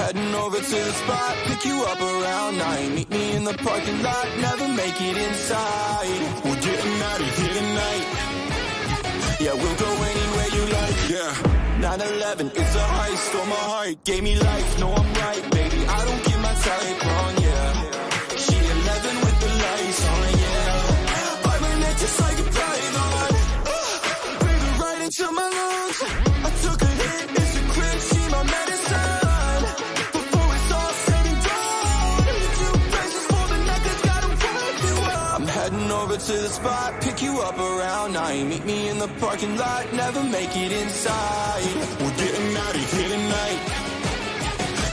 heading over to the spot, pick you up around 9. Meet me in the parking lot, never make it inside. We're getting out of here tonight. Yeah, we'll go anywhere you like. Yeah. 9/11, it's a heist, stole my heart, gave me life. No, I'm right, baby. I don't get my type wrong, yeah. She 11 with the lights on, yeah. Bite my neck just like a python. Breathe it right into my lungs. I took a hit, it's a crib, see my medicine. Before it's all said and done, a few places for the night that's gotta wake you up. I'm heading over to the spot, pick you up around 9. Meet me in the parking lot, never make it inside. We're getting out of here tonight.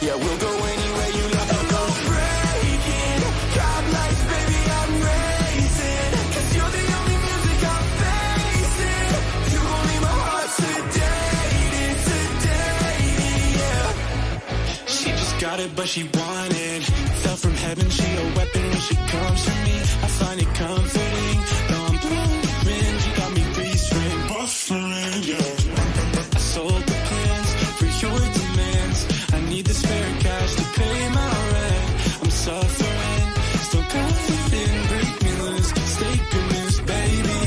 Yeah, we'll go anywhere you like. I'm not breaking cop lights, baby, I'm racing. Cause you're the only music I'm facing. You gon' leave my heart sedated, yeah. She just got it, but she wanted. Fell from heaven, she a weapon when she comes to me. I find it comforting. Though I'm blowing, she got me restrained. Buffering, yeah. I sold the plans for your demands. I need the spare cash to pay my rent. I'm suffering, still confident. Break me loose, stay good news, baby.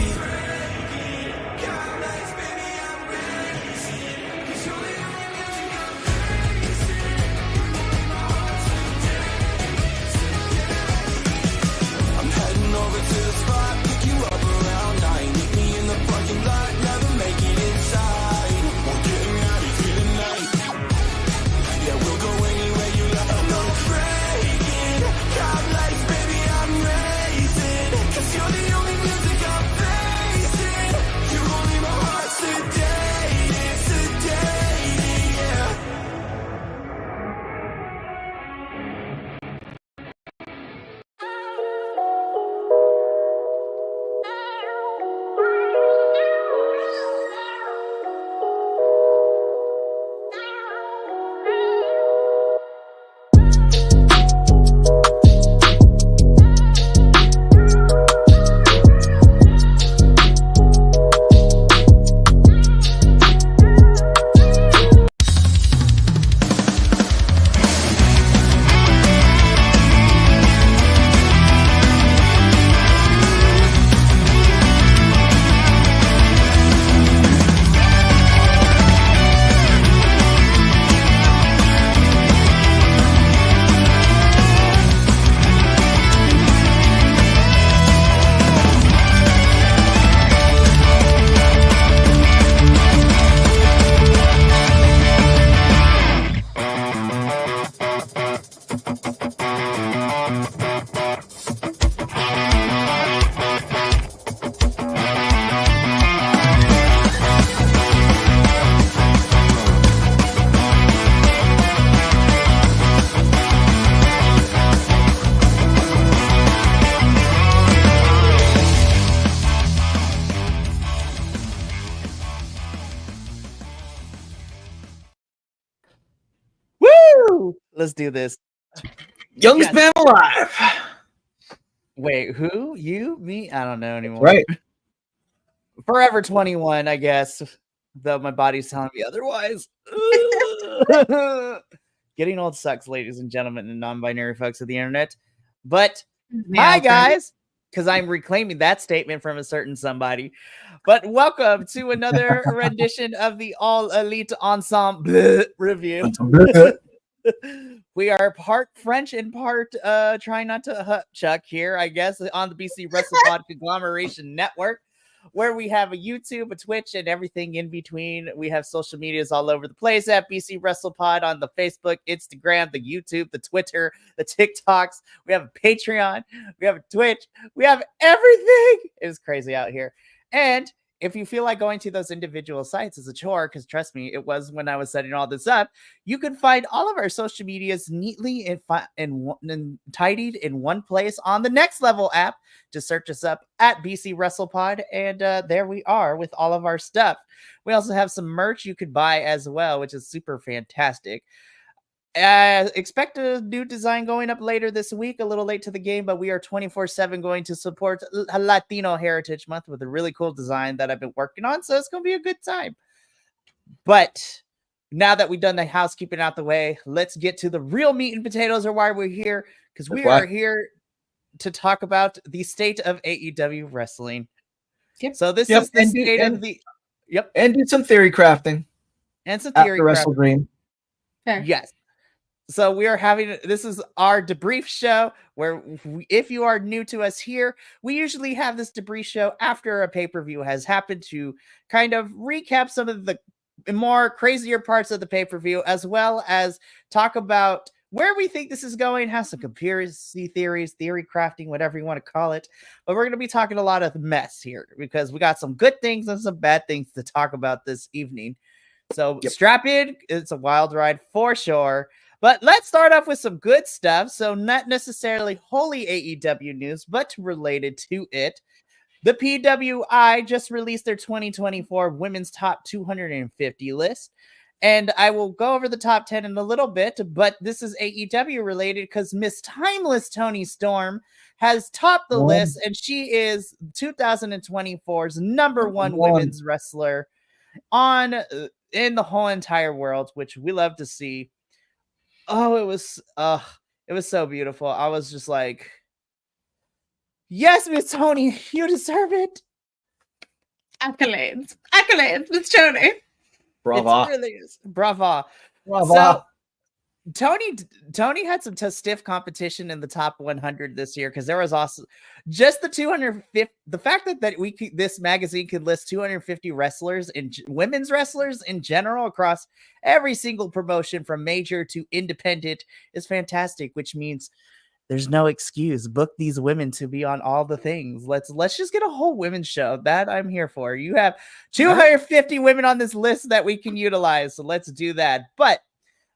I'm heading over to the spot, pick you up around 9. Meet me in the parking lot, never make it inside. We're getting out of here tonight. Yeah, we'll go anywhere you like. I'm not breaking cop lights, baby, I'm racing. Cause you're the only music I'm facing. You gon' leave my heart sedated, sedated, yeah. Woo! Let's do this. Youngest man alive. Wait, who? You? Me? I don't know anymore. Right. Forever 21, I guess. Though my body's telling me otherwise. Getting old sucks, ladies and gentlemen, and non-binary folks of the internet. But hi, guys, because I'm reclaiming that statement from a certain somebody. But welcome to another rendition of the All Elite Ensemble review. We are part French and part trying not to chuck here, I guess, on the BC WrestlePod Conglomeration Network, where we have a YouTube, a Twitch, and everything in between. We have social medias all over the place at BC WrestlePod on the Facebook, Instagram, the YouTube, the Twitter, the TikToks. We have a Patreon. We have a Twitch. We have everything. It's crazy out here. And if you feel like going to those individual sites is a chore, because trust me, it was when I was setting all this up, you can find all of our social medias neatly and tidied in one place on the Next Level app. Just search us up at BC WrestlePod, and there we are with all of our stuff. We also have some merch you could buy as well, which is super fantastic. Expect a new design going up later this week, a little late to the game, but we are 24/7 going to support Latino Heritage Month with a really cool design that I've been working on, so it's going to be a good time. But now that we've done the housekeeping out the way, let's get to the real meat and potatoes, or why we're here, because we are here to talk about the state of AEW wrestling. Yep. So this is the state of the and do some theory crafting and some theory after Wrestle crafting. Dream. Fair. Yes. So we are having, this is our debrief show where if you are new to us here, we usually have this debrief show after a pay-per-view has happened to kind of recap some of the more crazier parts of the pay-per-view, as well as talk about where we think this is going, have some conspiracy theories, theory crafting, whatever you want to call it. But we're going to be talking a lot of mess here because we got some good things and some bad things to talk about this evening. So strap in. It's a wild ride for sure. But let's start off with some good stuff. So not necessarily wholly AEW news, but related to it. The PWI just released their 2024 Women's Top 250 list. And I will go over the top 10 in a little bit, but this is AEW related because Miss Timeless Toni Storm has topped the list, and she is 2024's number one women's wrestler in the whole entire world, which we love to see. Oh, it was so beautiful. I was just like, yes, Miss Toni, you deserve it. Accolades, Miss Toni. Brava. It really is. Brava. Brava. So Toni had some stiff competition in the top 100 this year because there was also just the 250. The fact that this magazine could list 250 wrestlers and women's wrestlers in general across every single promotion from major to independent is fantastic, which means there's no excuse. Book these women to be on all the things. Let's just get a whole women's show. That I'm here for. You have 250 women on this list that we can utilize. So let's do that. But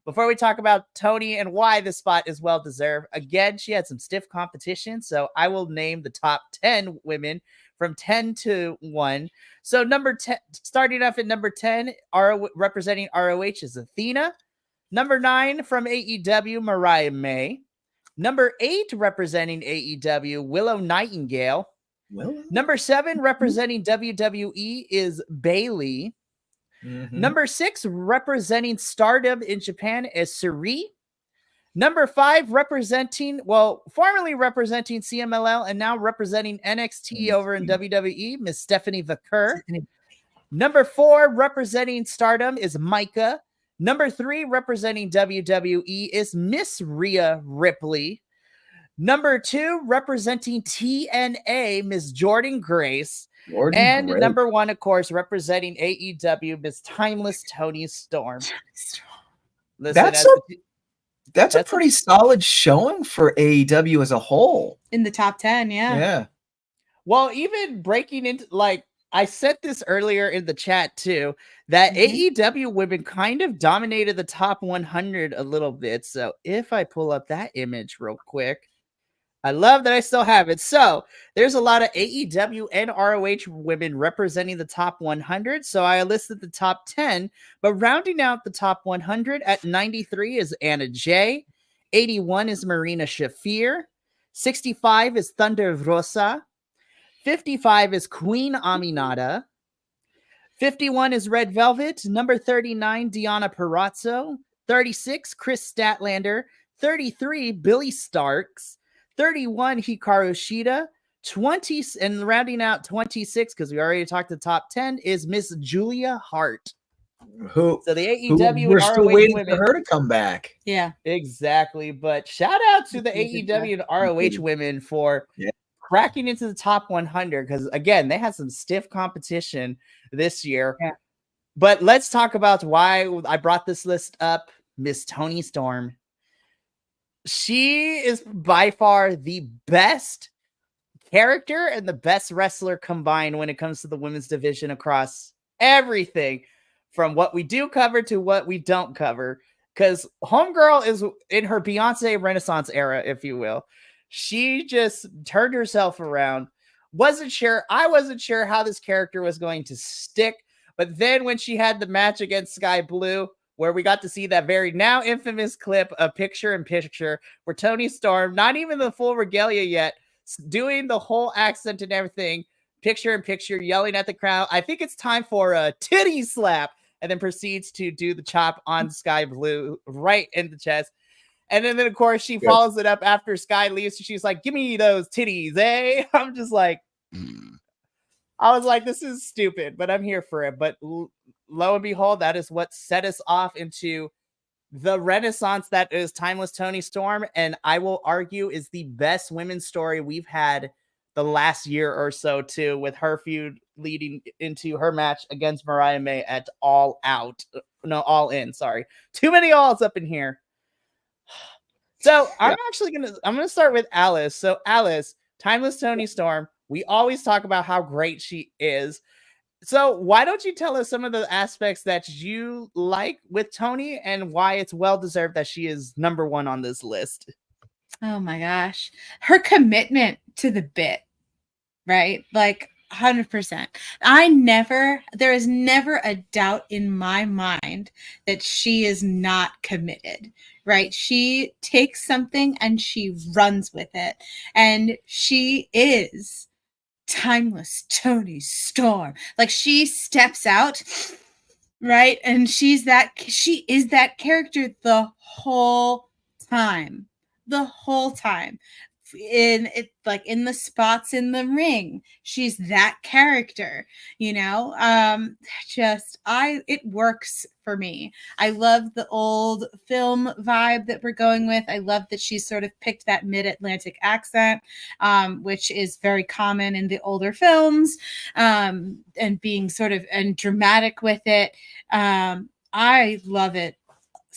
before we talk about Toni and why this spot is well deserved, again, she had some stiff competition. So I will name the top 10 women from 10 to 1. So number 10, starting off at number 10, representing ROH is Athena. Number 9 from AEW, Mariah May. Number 8, representing AEW, Willow Nightingale. Number 7, representing WWE, is Bayley. Mm-hmm. Number 6, representing Stardom in Japan, is Suri. Number 5, formerly representing CMLL and now representing NXT over in WWE, Miss Stephanie Vaquer. Number 4, representing Stardom, is Micah. Number 3, representing WWE, is Miss Rhea Ripley. Number 2, representing TNA, Miss Jordan Grace. Number 1, of course, representing AEW, Miss Timeless Toni Storm. Listen, that's a pretty solid showing for AEW as a whole. In the top 10, Yeah. Well, even breaking into, I said this earlier in the chat too, that AEW women kind of dominated the top 100 a little bit. So if I pull up that image real quick, I love that I still have it. So there's a lot of AEW and ROH women representing the top 100. So I listed the top 10, but rounding out the top 100 at 93 is Anna Jay. 81 is Marina Shafir. 65 is Thunder Rosa. 55 is Queen Aminata. 51 is Red Velvet. Number 39, Deonna Purrazzo. 36, Chris Statlander. 33, Billy Starks. 31, Hikaru Shida. 20, and rounding out 26, because we already talked the top 10, is Miss Julia Hart. So the AEW we're still waiting women, for her to come back. Yeah, exactly. But shout out to the AEW and ROH women for cracking into the top 100, because again, they had some stiff competition this year. Yeah. But let's talk about why I brought this list up. Miss Toni Storm. She is by far the best character and the best wrestler combined when it comes to the women's division across everything from what we do cover to what we don't cover. Because Homegirl is in her Beyonce Renaissance era, if you will. She just turned herself around. I wasn't sure how this character was going to stick. But then when she had the match against Sky Blue, where we got to see that very now infamous clip of picture-in-picture where Toni Storm, not even the full regalia yet, doing the whole accent and everything, picture-in-picture, yelling at the crowd, I think it's time for a titty slap. and then proceeds to do the chop on Sky Blue right in the chest. And then of course, she follows it up after Sky leaves. She's like, give me those titties, eh? I'm just like, I was like, this is stupid, but I'm here for it. But lo and behold, that is what set us off into the renaissance that is Timeless Toni Storm. And I will argue is the best women's story we've had the last year or so, too, with her feud leading into her match against Mariah May at All In. Sorry. Too many alls up in here. So I'm gonna start with Alice. So Alice, Timeless Toni Storm, we always talk about how great she is. So why don't you tell us some of the aspects that you like with Toni and why it's well deserved that she is number one on this list? Oh my gosh. Her commitment to the bit, right? Like 100%. There is never a doubt in my mind that she is not committed, right? She takes something and she runs with it. And she is Timeless Toni Storm. Like, she steps out, right? And she is that character the whole time. The whole time. In the spots in the ring, she's that character, it works for me. I love the old film vibe that we're going with. I love that she's sort of picked that mid-Atlantic accent, which is very common in the older films, and being sort of and dramatic with it. I love it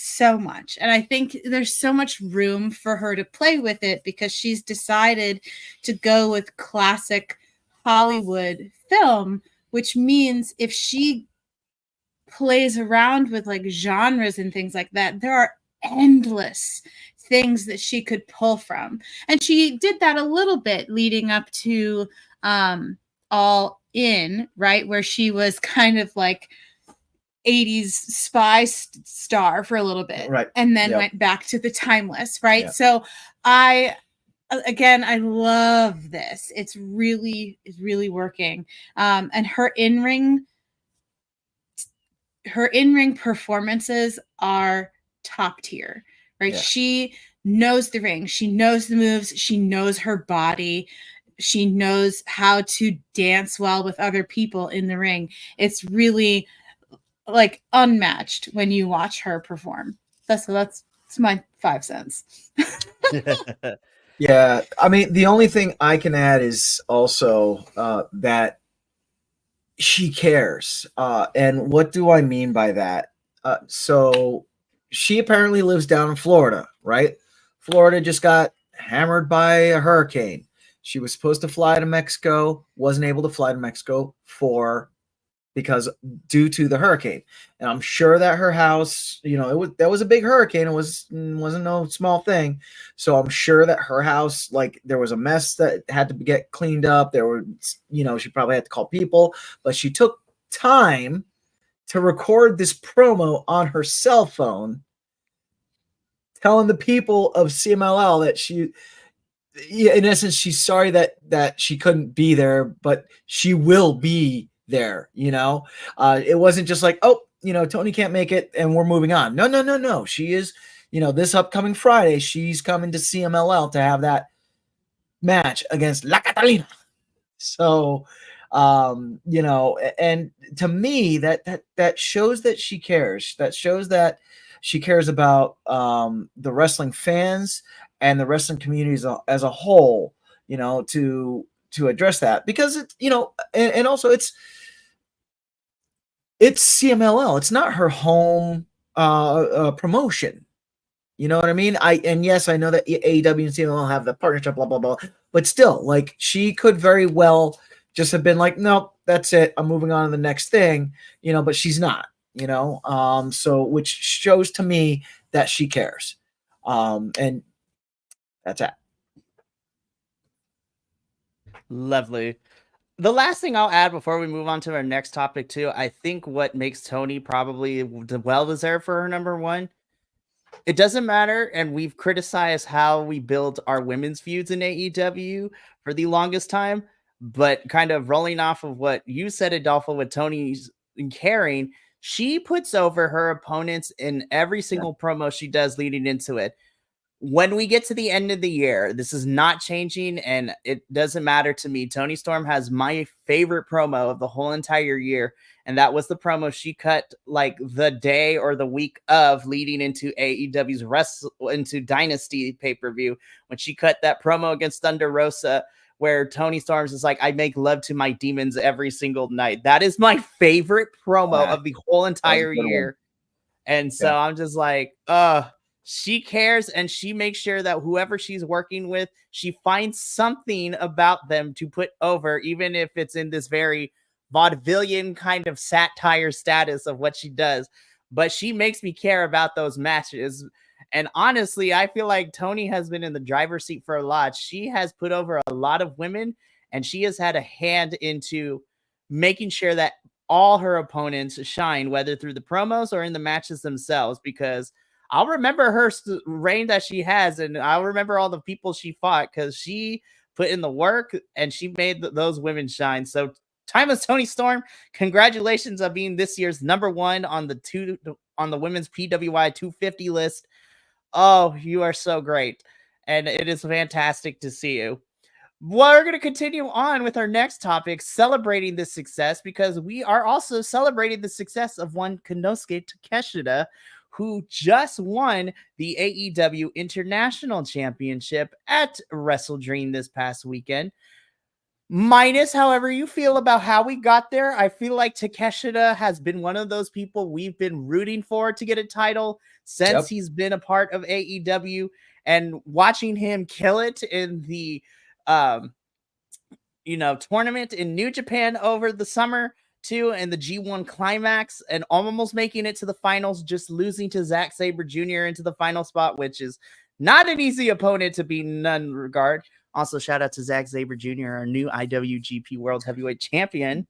so much. And I think there's so much room for her to play with it because she's decided to go with classic Hollywood film, which means if she plays around with like genres and things like that, there are endless things that she could pull from. And she did that a little bit leading up to All In, right? Where she was kind of like 80s spy star for a little bit, right? And then went back to the Timeless, right? Yeah. So I love this. It's really working. And her in-ring performances are top tier, right? Yeah. She knows the ring. She knows the moves. She knows her body. She knows how to dance well with other people in the ring. It's really like unmatched when you watch her perform. That's my 5 cents. Yeah, I mean, the only thing I can add is also that she cares. And what do I mean by that? So she apparently lives down in Florida, right? Florida just got hammered by a hurricane. She was supposed to fly to Mexico, wasn't able to fly to Mexico because due to the hurricane. And I'm sure that her house, that was a big hurricane. It wasn't no small thing. So I'm sure that her house, like, there was a mess that had to get cleaned up. There were, she probably had to call people, but she took time to record this promo on her cell phone, telling the people of CMLL that in essence, she's sorry that she couldn't be there, but she will be there. It wasn't just like, Toni can't make it and we're moving on. No. She is, this upcoming Friday, she's coming to CMLL to have that match against La Catalina. So, and to me, that shows that she cares. That shows that she cares about the wrestling fans and the wrestling community as a whole, to address that, because it's, and also it's CMLL. It's not her home promotion. You know what I mean? Yes, I know that AEW and CMLL have the partnership, blah, blah, blah. But still, like, she could very well just have been like, nope, that's it. I'm moving on to the next thing, but she's not, so which shows to me that she cares. And that's it. Lovely. The last thing I'll add before we move on to our next topic too, I think what makes Toni probably well-deserved for her number one, it doesn't matter, and we've criticized how we build our women's feuds in AEW for the longest time, but kind of rolling off of what you said, Adolfo, with Toni's caring, She puts over her opponents in every single promo she does leading into it. When we get to the end of the year, this is not changing, and it doesn't matter to me. Toni Storm has my favorite promo of the whole entire year, and that was the promo she cut like the day or the week of leading into AEW's into Dynasty pay-per-view, when she cut that promo against Thunder Rosa, where Toni Storms is like, I make love to my demons every single night. That is my favorite promo of the whole entire year. And so I'm just like, she cares, and she makes sure that whoever she's working with, she finds something about them to put over, even if it's in this very vaudevillian kind of satire status of what she does. But she makes me care about those matches. And honestly, I feel like Toni has been in the driver's seat for a lot. She has put over a lot of women, and she has had a hand into making sure that all her opponents shine, whether through the promos or in the matches themselves, because I'll remember her reign that she has, and I'll remember all the people she fought, because she put in the work and she made those women shine. So Timeless Toni Storm, congratulations on being this year's #1 on the women's PWI 250 list. Oh, you are so great, and it is fantastic to see you. Well, we're going to continue on with our next topic, celebrating this success, because we are also celebrating the success of one Konosuke Takeshita, who just won the AEW International Championship at Wrestle Dream this past weekend. Minus however you feel about how we got there, I feel like Takeshita has been one of those people we've been rooting for to get a title since he's been a part of AEW, and watching him kill it in the tournament in New Japan over the summer too, and the G1 climax, and almost making it to the finals, just losing to Zack Sabre Jr. into the final spot, which is not an easy opponent to be none regard. Also, shout out to Zack Sabre Jr., our new IWGP World Heavyweight Champion.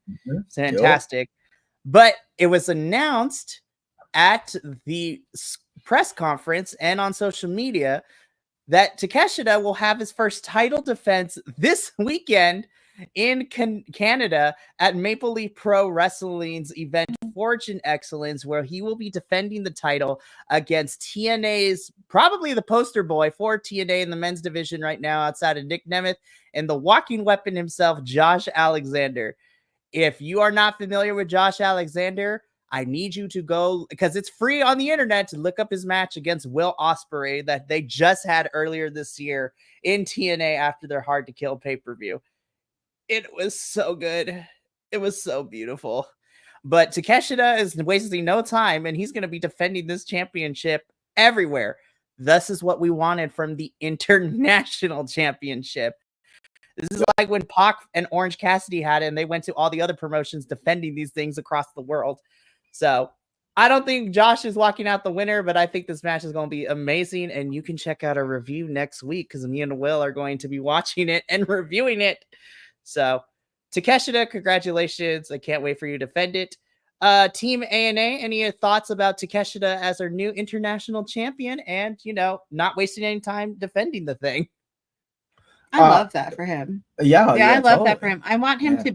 Fantastic. But it was announced at the press conference and on social media that Takeshita will have his first title defense this weekend in Canada at Maple Leaf Pro Wrestling's event Forge in Excellence, where he will be defending the title against TNA's, probably the poster boy for TNA in the men's division right now, outside of Nick Nemeth, and the walking weapon himself, Josh Alexander. If you are not familiar with Josh Alexander, I need you to go, because it's free on the internet, to look up his match against Will Ospreay that they just had earlier this year in TNA after their Hard to Kill pay-per-view. It was so good. It was so beautiful. But Takeshita is wasting no time, and he's going to be defending this championship everywhere. This is what we wanted from the International Championship. This is like when Pac and Orange Cassidy had it, and they went to all the other promotions defending these things across the world. So I don't think Josh is walking out the winner, but I think this match is going to be amazing, and you can check out a review next week, because me and Will are going to be watching it and reviewing it. So Takeshita, congratulations. I can't wait for you to defend it. Team ANA, any thoughts about Takeshita as our new international champion and, not wasting any time defending the thing? I love that for him. Yeah, I love that for him. I want him to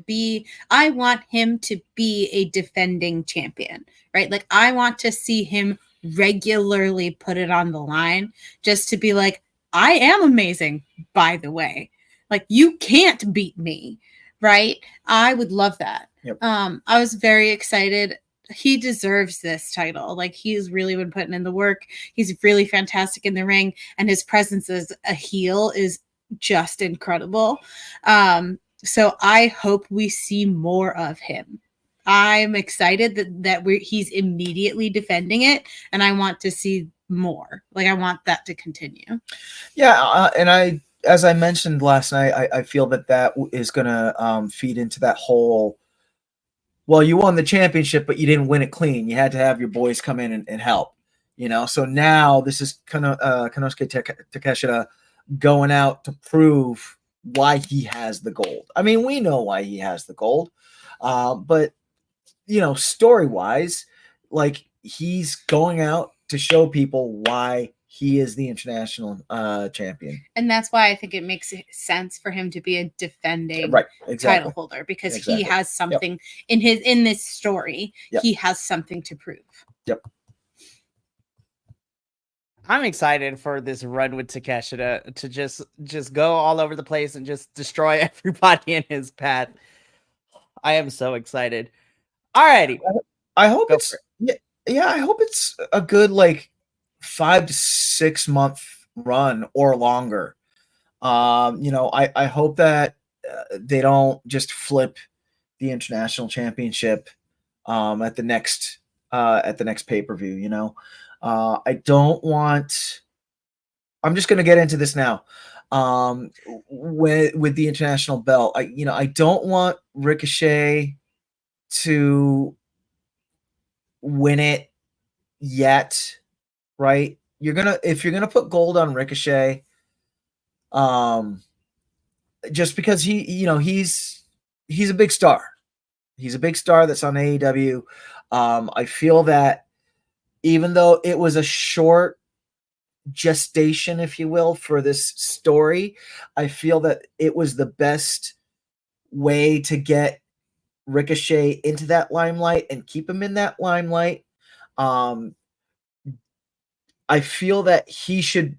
be a defending champion, right? Like, I want to see him regularly put it on the line, just to be like, I am amazing, by the way. Like, you can't beat me, right? I would love that. Yep. I was very excited. He deserves this title. Like, he's really been putting in the work. He's really fantastic in the ring, and his presence as a heel is just incredible. So I hope we see more of him. I'm excited that he's immediately defending it, and I want to see more. Like, I want that to continue. Yeah, and as I mentioned last night, I feel that is going to feed into that whole, well, you won the championship, but you didn't win it clean. You had to have your boys come in and help, So now this is Konosuke Takeshita going out to prove why he has the gold. I mean, we know why he has the gold, but, story-wise, like, he's going out to show people why he is the international champion. And that's why I think it makes sense for him to be a defending Exactly. title holder, because he has something in this story. He has something to prove. Yep. I'm excited for this run with Takeshita to just go all over the place and just destroy everybody in his path. I am so excited. Alrighty. I hope it's I hope it's a good like 5 to 6 month run or longer. I hope that they don't just flip the international championship at the next pay-per-view. I don't want. I'm just going to get into this now. With the international belt, I don't want Ricochet to win it yet, right? If you're gonna put gold on Ricochet, just because he's a big star. He's a big star that's on AEW. I feel that even though it was a short gestation, if you will, for this story, I feel that it was the best way to get Ricochet into that limelight and keep him in that limelight. I feel that he should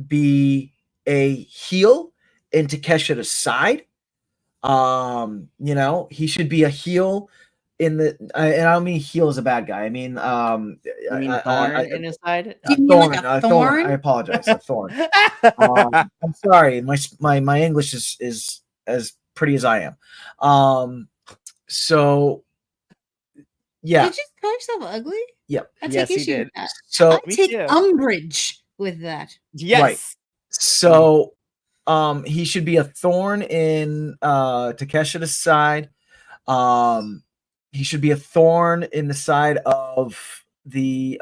be a heel in Takeshita's side. He should be a heel in the, and I don't mean heel as a bad guy. I mean, you mean thorn in his side? Thorn. I apologize. A thorn. I'm sorry. My English is as pretty as I am. So yeah. Did you call yourself ugly? Yep. I take issue with that. So I take umbrage with that. Yes. Right. So he should be a thorn in Takeshita's side. He should be a thorn in the side of the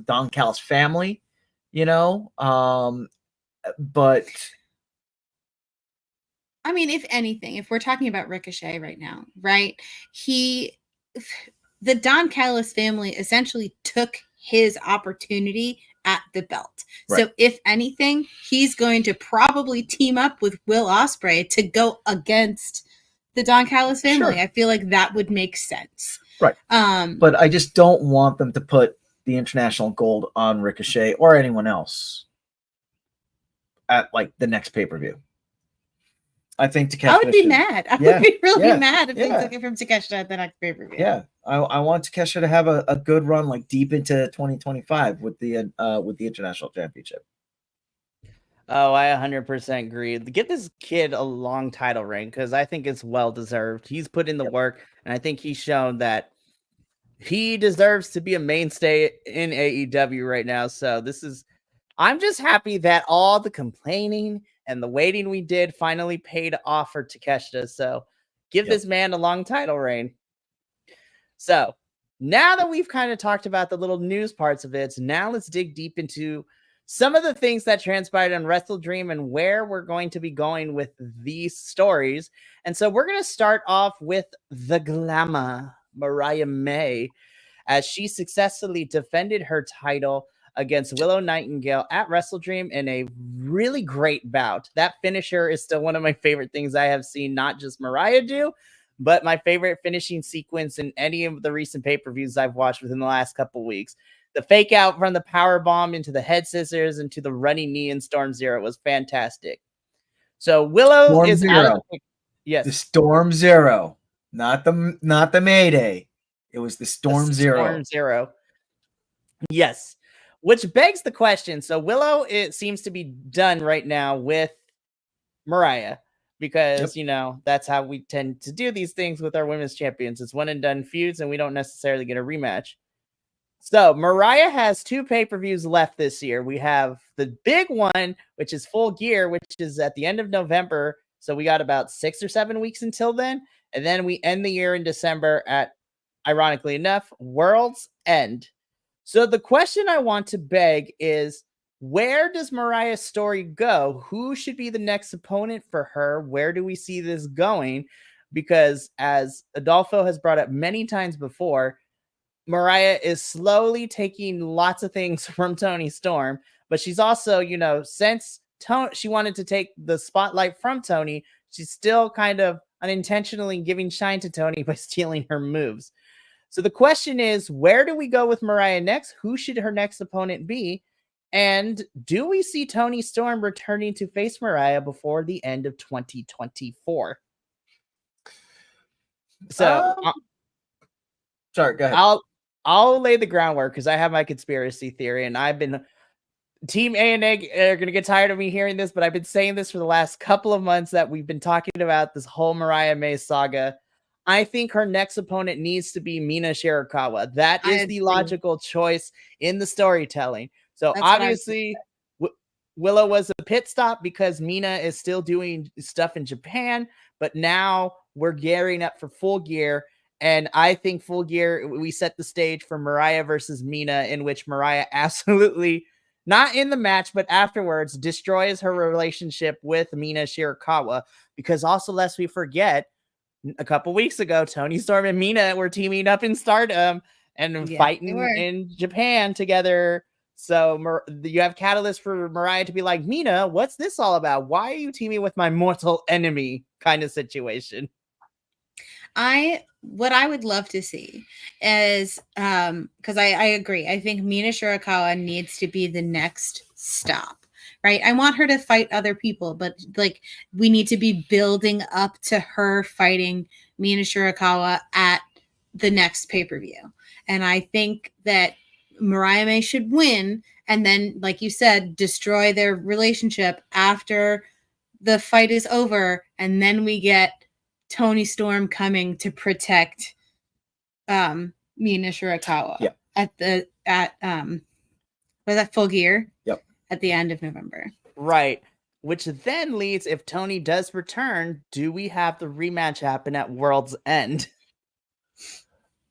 Don Callis family, but I mean, if anything, if we're talking about Ricochet right now, right? The Don Callis family essentially took his opportunity at the belt. Right. So if anything, he's going to probably team up with Will Ospreay to go against the Don Callis family. Sure. I feel like that would make sense. Right. But I just don't want them to put the international gold on Ricochet or anyone else at like the next pay-per-view. I think Takeshita. I would be mad. I would be really mad if they took it from Takeshita at the next pay-per-view. Yeah. I want Takeshita to have a good run, like deep into 2025 with the international championship. Oh, I 100% agree. Give this kid a long title reign because I think it's well deserved. He's put in the work, and I think he's shown that he deserves to be a mainstay in AEW right now. So I'm just happy that all the complaining and the waiting we did finally paid off for Takeshita. So give this man a long title reign. So now that we've kind of talked about the little news parts of it, now let's dig deep into some of the things that transpired on Wrestle Dream and where we're going to be going with these stories. And so we're going to start off with the Glamour, Mariah May, as she successfully defended her title against Willow Nightingale at Wrestle Dream in a really great bout. That finisher is still one of my favorite things I have seen, not just Mariah do, but my favorite finishing sequence in any of the recent pay-per-views I've watched within the last couple weeks. The fake out from the power bomb into the head scissors into the running knee in Storm Zero was fantastic. So Willow Storm is Zero. out of the yes. The Storm Zero, not the Mayday. It was the Storm Zero. Storm Zero. Yes. Which begs the question. So Willow, it seems to be done right now with Mariah because, that's how we tend to do these things with our women's champions. It's one and done feuds and we don't necessarily get a rematch. So Mariah has 2 pay-per-views left this year. We have the big one, which is Full Gear, which is at the end of November. So we got about 6 or 7 weeks until then. And then we end the year in December at, ironically enough, World's End. So the question I want to beg is, where does Mariah's story go? Who should be the next opponent for her? Where do we see this going? Because as Adolfo has brought up many times before, Mariah is slowly taking lots of things from Toni Storm, but she's also, you know, since she wanted to take the spotlight from Tony, she's still kind of unintentionally giving shine to Tony by stealing her moves. So the question is, where do we go with Mariah next? Who should her next opponent be? And do we see Toni Storm returning to face Mariah before the end of 2024? So sorry, go ahead. I'll lay the groundwork because I have my conspiracy theory, and I've been Team A and A are gonna get tired of me hearing this, but I've been saying this for the last couple of months that we've been talking about this whole Mariah May saga. I think her next opponent needs to be Mina Shirakawa. That is the logical choice in the storytelling. So that's obviously Willow was a pit stop because Mina is still doing stuff in Japan, but now we're gearing up for Full Gear. And I think Full Gear, we set the stage for Mariah versus Mina, in which Mariah absolutely, not in the match, but afterwards, destroys her relationship with Mina Shirakawa. Because also, lest we forget, a couple weeks ago, Toni Storm and Mina were teaming up in Stardom and fighting in Japan together. So you have catalyst for Mariah to be like, Mina, what's this all about? Why are you teaming with my mortal enemy kind of situation? What I would love to see is, because I agree. I think Mina Shirakawa needs to be the next stop. Right. I want her to fight other people, but like we need to be building up to her fighting Mina Shirakawa at the next pay-per-view. And I think that Mariah May should win and then, like you said, destroy their relationship after the fight is over. And then we get Toni Storm coming to protect Mina Shirakawa at was that Full Gear? Yep. At the end of November. Right. Which then leads, if Toni does return, do we have the rematch happen at World's End?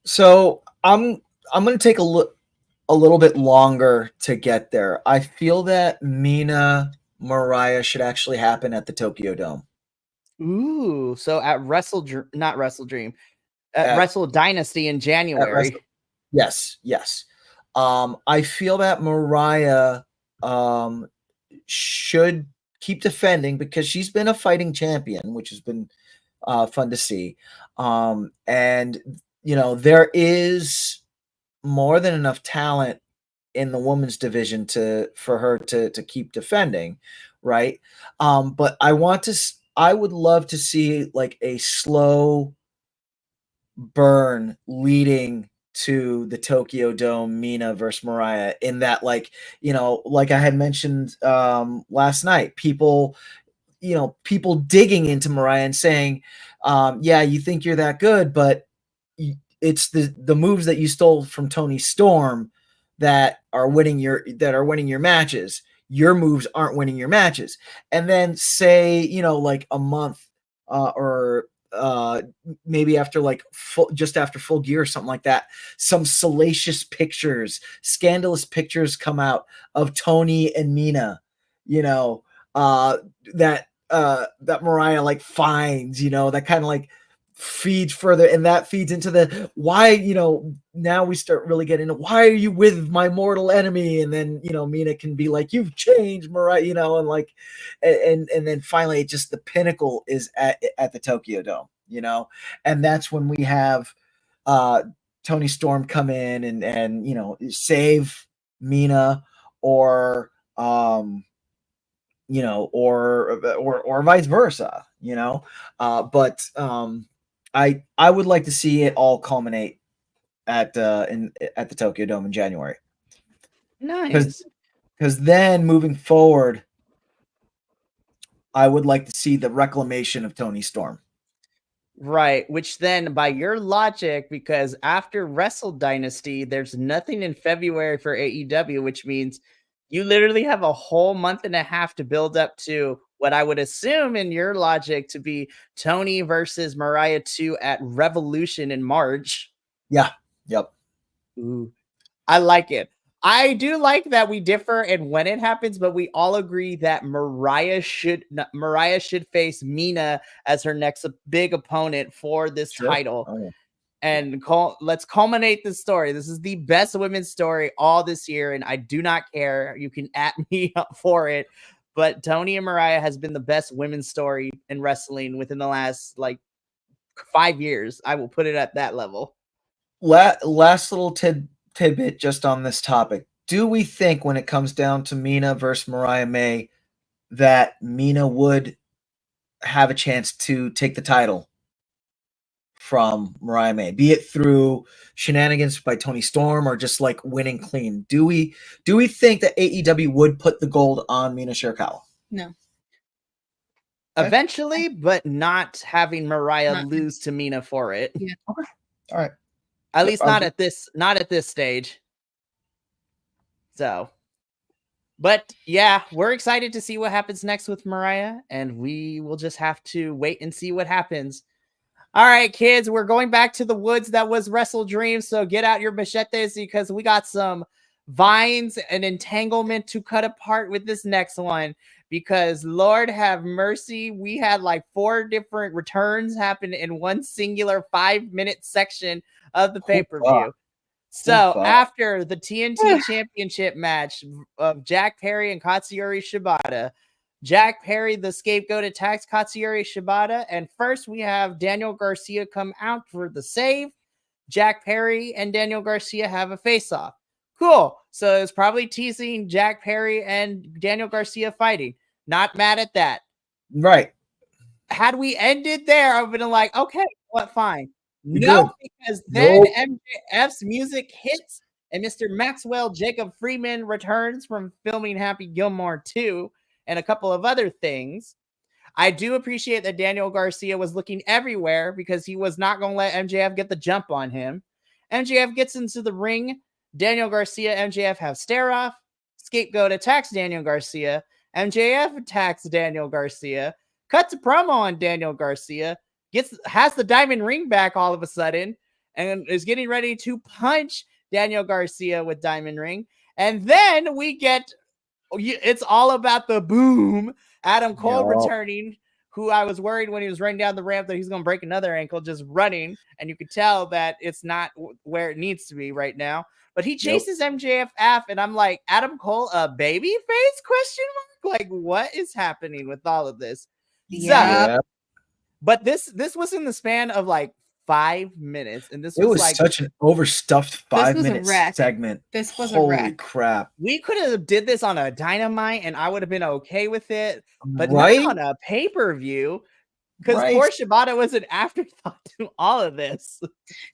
So I'm going to take a little bit longer to get there. I feel that Mina Mariah should actually happen at the Tokyo Dome. Ooh, so at Wrestle Dynasty in January. Yes. I feel that Mariah should keep defending because she's been a fighting champion, which has been fun to see. And you know, there is more than enough talent in the women's division for her to keep defending, right? But I would love to see like a slow burn leading to the Tokyo Dome, Mina versus Mariah, in that, like, you know, like I had mentioned last night, people digging into Mariah and saying, yeah, you think you're that good, but it's the moves that you stole from Toni Storm that are winning your matches. Your moves aren't winning your matches. And then say, you know, like a month or maybe after just after Full Gear or something like that, some salacious pictures, scandalous pictures come out of Toni and Mina, you know, that Mariah like finds, you know, that kind of like feeds further, and that feeds into the why, you know, now we start really getting into why are you with my mortal enemy, and then, you know, Mina can be like, you've changed, Mariah, you know, and like and then finally just the pinnacle is at the Tokyo Dome, you know, and that's when we have Toni Storm come in and you know, save Mina, or you know, or vice versa, you know, but I would like to see it all culminate at the Tokyo Dome in January. Nice. Because then moving forward, I would like to see the reclamation of Toni Storm. Right, which then, by your logic, because after Wrestle Dynasty, there's nothing in February for AEW, which means you literally have a whole month and a half to build up to what I would assume in your logic to be Toni versus Mariah 2 at Revolution in March. Yeah. Yep. Ooh, I like it. I do like that we differ in when it happens, but we all agree that Mariah should face Mina as her next big opponent for this title. Oh, yeah. And let's culminate this story. This is the best women's story all this year, and I do not care. You can at me up for it. But Tony and Mariah has been the best women's story in wrestling within the last 5 years. I will put it at that level. Last little tidbit just on this topic. Do we think when it comes down to Mina versus Mariah May that Mina would have a chance to take the title from Mariah May, be it through shenanigans by Tony Storm or just winning clean? Do we think that AEW would put the gold on Mina Shirakawa? No. Eventually, but not having Mariah lose to Mina for it. Yeah. Okay. All right. At least not at this stage. So, but yeah, we're excited to see what happens next with Mariah, and we will just have to wait and see what happens. All right, kids, we're going back to the woods that was Wrestle Dream, so get out your machetes because we got some vines and entanglement to cut apart with this next one, because Lord have mercy, we had 4 different returns happen in one singular 5-minute section of the pay-per-view. So after the TNT Championship match of Jack Perry and Katsuyori Shibata, Jack Perry, the scapegoat, attacks Katsuyori Shibata, and first we have Daniel Garcia come out for the save. Jack Perry and Daniel Garcia have a face-off. Cool. So it's probably teasing Jack Perry and Daniel Garcia fighting. Not mad at that. Right. Had we ended there, I would have been okay, what, fine. No, because then MJF's music hits and Mr. Maxwell Jacob Freeman returns from filming Happy Gilmore 2 and a couple of other things. I do appreciate that Daniel Garcia was looking everywhere because he was not going to let MJF get the jump on him. MJF gets into the ring. Daniel Garcia, MJF have stare off. Scapegoat attacks Daniel Garcia. MJF attacks Daniel Garcia. Cuts a promo on Daniel Garcia. Has the diamond ring back all of a sudden and is getting ready to punch Daniel Garcia with diamond ring. And then we get, it's all about the boom. Adam Cole returning, who I was worried when he was running down the ramp that he's going to break another ankle just running. And you could tell that it's not where it needs to be right now. But he chases MJF off, and I'm like, Adam Cole, a baby face? Question mark? What is happening with all of this? Yeah. So, but this was in the span of 5 minutes, and this was such an overstuffed 5-minute segment. This was a wreck. Holy crap! We could have did this on a Dynamite, and I would have been okay with it, but not on a pay-per-view, because poor Shibata was an afterthought to all of this.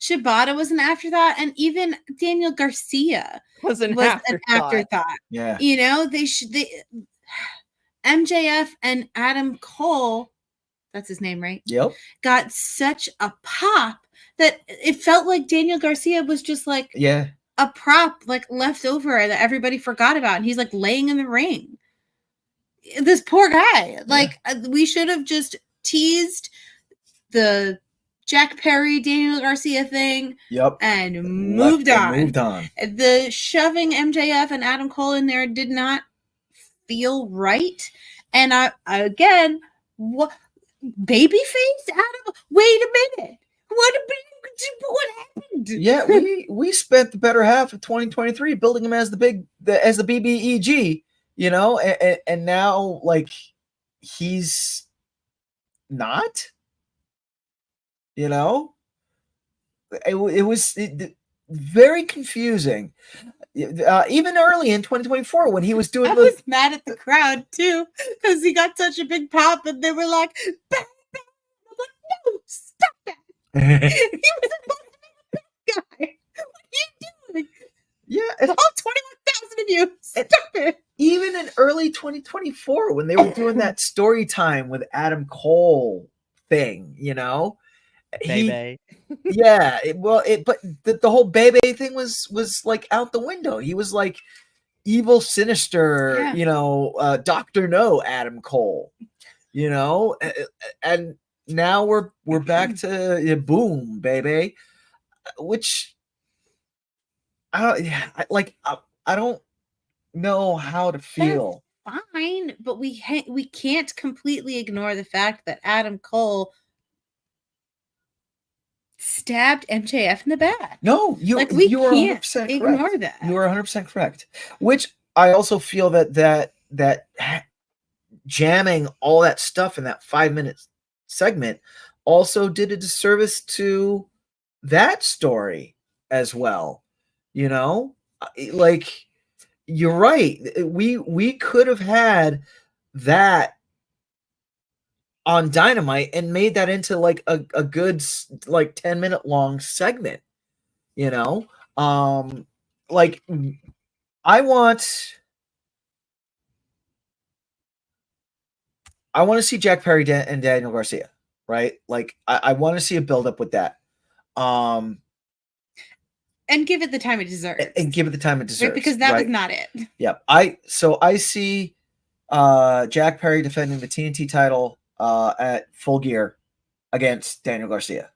Shibata was an afterthought, and even Daniel Garcia was an afterthought. Yeah, they MJF and Adam Cole. That's his name, right? Yep. Got such a pop that it felt like Daniel Garcia was just a prop, left over that everybody forgot about. And he's laying in the ring. This poor guy. We should have just teased the Jack Perry, Daniel Garcia thing. Yep. And moved on. The shoving MJF and Adam Cole in there did not feel right. And again, what? Babyface Adam? Wait a minute. What happened? Yeah, we spent the better half of 2023 building him as the BBEG, and now he's not. It was very confusing. Even early in 2024 when he was doing I was mad at the crowd too because he got such a big pop and they were like, bang, bang. I'm like, no, stop that. He was a guy. What are you doing? Yeah. All 21,000 of you. Stop it. Even in early 2024 when they were doing that story time with Adam Cole thing, Bebe. But the whole Bebe thing was out the window. He was evil, sinister, Dr. No Adam Cole, and now we're back to boom, baby, which I don't know how to feel. That's fine, but we can't completely ignore the fact that Adam Cole stabbed MJF in the back. No, you Like, we you are can't 100% ignore correct. that. You are 100% correct. Which I also feel that jamming all that stuff in that 5-minute segment also did a disservice to that story as well. You know, like, you're right. We could have had that on Dynamite and made that into like a good like 10-minute long segment. You know, like, I want to see Jack Perry and Daniel Garcia, right? Like, I want to see a build up with that. And give it the time it deserves. And give it the time it deserves. Right? Because that was not it. Yep. I see Jack Perry defending the TNT title at Full Gear against Daniel Garcia.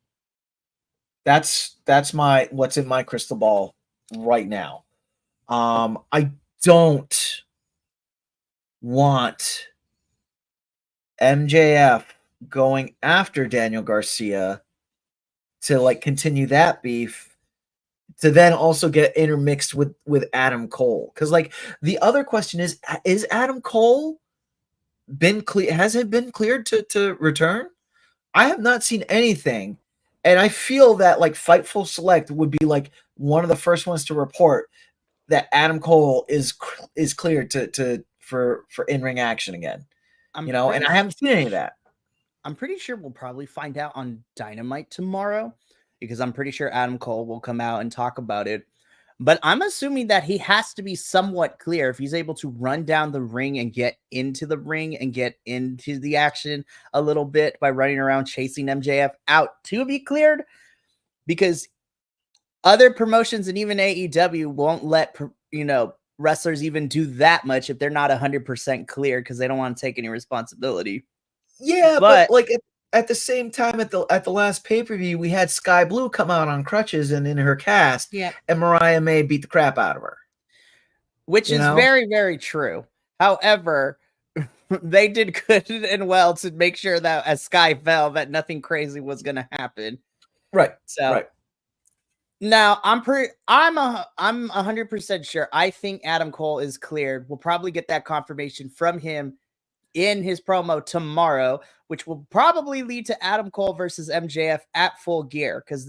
That's what's in my crystal ball right now. I don't want MJF going after Daniel Garcia to like continue that beef, to then also get intermixed with Adam Cole. Because like, the other question is Adam Cole has it been cleared to return? I have not seen anything, and I feel that like Fightful Select would be like one of the first ones to report that Adam Cole is cleared for in-ring action again. And I haven't seen any of that. I'm pretty sure we'll probably find out on Dynamite tomorrow, because I'm pretty sure Adam Cole will come out and talk about it. But I'm assuming that he has to be somewhat clear if he's able to run down the ring and get into the ring and get into the action a little bit by running around chasing MJF out to be cleared, because other promotions and even AEW won't let, wrestlers even do that much if they're not 100% clear, because they don't want to take any responsibility. Yeah, but like at the same time, at the last pay-per-view, we had Sky Blue come out on crutches and in her cast, and Mariah May beat the crap out of her. Which is very, very true. However, they did good and well to make sure that as Sky fell, that nothing crazy was going to happen. Right. So right. Now I'm 100% sure. I think Adam Cole is cleared. We'll probably get that confirmation from him in his promo tomorrow, which will probably lead to Adam Cole versus MJF at Full Gear, because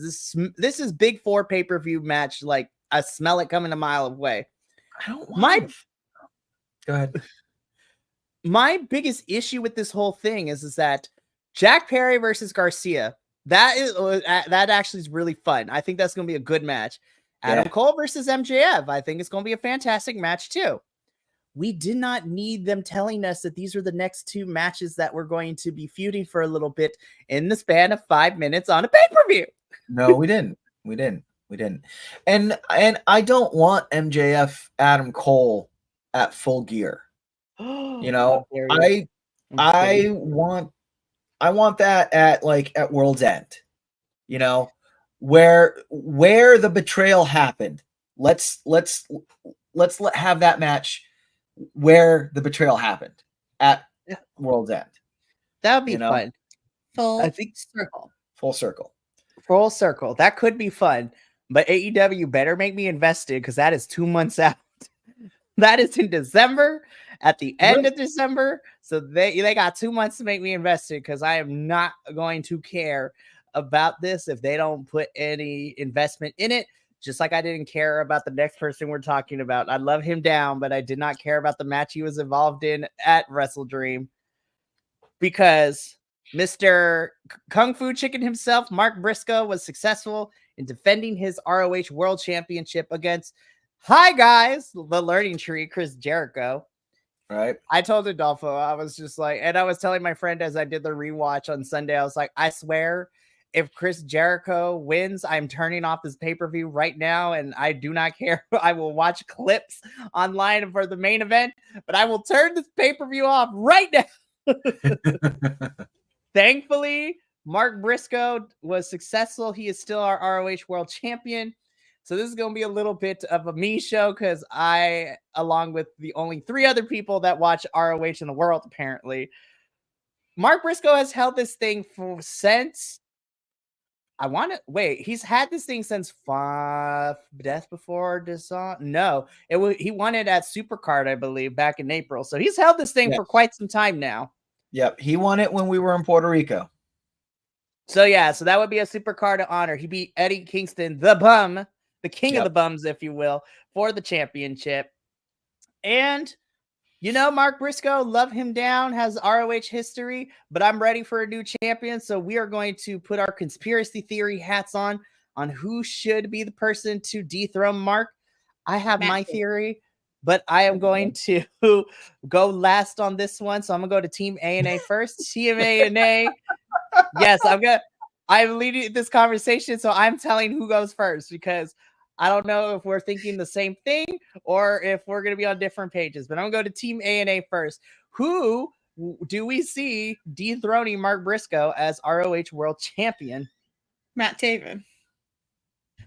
this is Big Four pay-per-view match. Like, I smell it coming a mile away. I don't want Go ahead. My biggest issue with this whole thing is that Jack Perry versus Garcia, that actually is really fun. I think that's going to be a good match. Adam Cole versus MJF, I think it's going to be a fantastic match too. We did not need them telling us that these are the next two matches that we're going to be feuding for a little bit in the span of 5 minutes on a pay-per-view. No, we didn't. And I don't want MJF Adam Cole at Full Gear. I want that at World's End. Where the betrayal happened. Let's have that match where the betrayal happened at World's End. That would be fun. Full circle. That could be fun. But AEW better make me invested, because that is 2 months out. That is in December, at the end of December. So they got 2 months to make me invested, because I am not going to care about this if they don't put any investment in it. Just like I didn't care about the next person we're talking about. I love him down, but I did not care about the match he was involved in at Wrestle Dream, because Mr. Kung Fu Chicken himself, Mark Briscoe, was successful in defending his ROH World Championship against, hi guys, the Learning Tree, Chris Jericho. Right. I told Adolfo, I was just like, and I was telling my friend as I did the rewatch on Sunday, I was like, I swear, if Chris Jericho wins, I'm turning off this pay-per-view right now, and I do not care. I will watch clips online for the main event, but I will turn this pay-per-view off right now. Thankfully, Mark Briscoe was successful. He is still our ROH World Champion. So this is going to be a little bit of a me show, because I, along with the only 3 other people that watch ROH in the world, apparently, Mark Briscoe has held this thing since I want to wait. He's had this thing since Death Before Dishonor. No, he won it at Supercard, I believe, back in April. So he's held this thing for quite some time now. Yep, he won it when we were in Puerto Rico. So yeah, so that would be a Supercard of honor. He beat Eddie Kingston, the Bum, the king of the bums, if you will, for the championship. And you know, Mark Briscoe, love him down, has ROH history, but I'm ready for a new champion. So we are going to put our conspiracy theory hats on who should be the person to dethrone Mark. I have my theory, but I am going to go last on this one. So I'm going to go to Team A&A first. Team A&A. Yes, I'm leading this conversation, so I'm telling who goes first because I don't know if we're thinking the same thing or if we're going to be on different pages, but I'm going to go to Team A&A first. Who do we see dethroning Mark Briscoe as ROH World Champion? Matt Taven.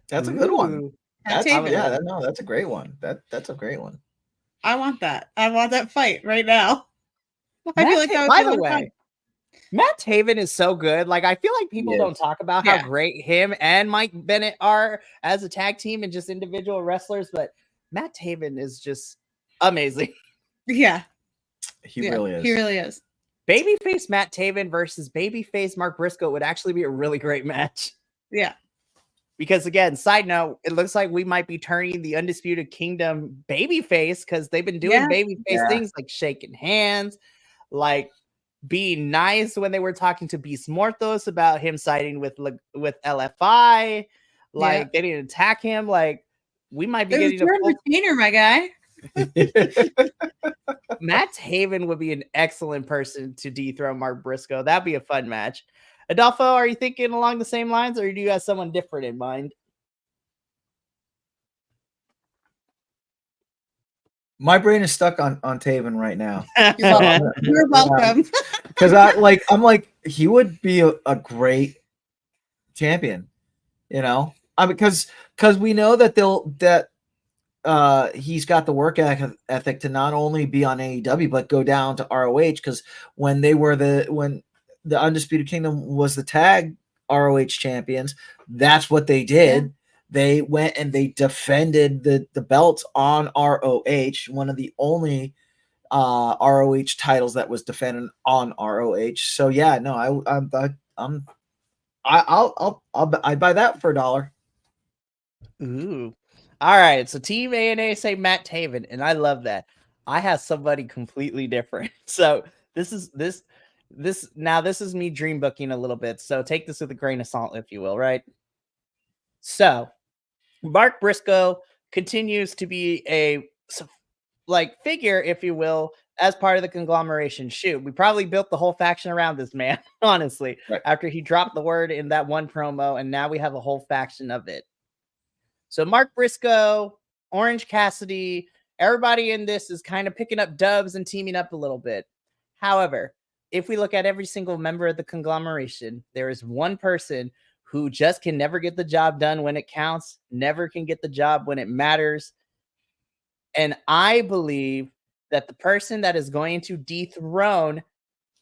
That's a good one. That's a great one. That's a great one. I want that. I want that fight right now. I feel like that by the way, Matt Taven is so good. Like, I feel like people don't talk about how great him and Mike Bennett are as a tag team and just individual wrestlers, but Matt Taven is just amazing. Yeah. He really is. He really is. Babyface Matt Taven versus babyface Mark Briscoe would actually be a really great match. Yeah. Because again, side note, it looks like we might be turning the Undisputed Kingdom babyface because they've been doing babyface things like shaking hands, like being nice when they were talking to Beast Morthos about him siding with LFI. Like they didn't attack him. Like we might be getting a retainer, my guy. Matt Taven would be an excellent person to dethrone Mark Briscoe. That'd be a fun match. Adolfo, are you thinking along the same lines, or do you have someone different in mind? My brain is stuck on Taven right now. You're welcome. Because I'm like, he would be a great champion, you know. Because we know that he's got the work ethic to not only be on AEW but go down to ROH. Because when the Undisputed Kingdom was the tag ROH champions, that's what they did. Yeah. They went and they defended the belts on ROH, one of the only ROH titles that was defended on ROH. So yeah, no, I'd buy that for $1. Ooh. All right, so Team A&A say Matt Taven, and I love that. I have somebody completely different. So this is me dream booking a little bit. So take this with a grain of salt, if you will, right? So Mark Briscoe continues to be a figure, if you will, as part of the conglomeration. Shoot, we probably built the whole faction around this man, honestly, after he dropped the word in that one promo, and now we have a whole faction of it. So Mark Briscoe, Orange Cassidy, everybody in this is kind of picking up dubs and teaming up a little bit. However, if we look at every single member of the conglomeration, there is one person who just can never get the job done when it counts, never can get the job when it matters. And I believe that the person that is going to dethrone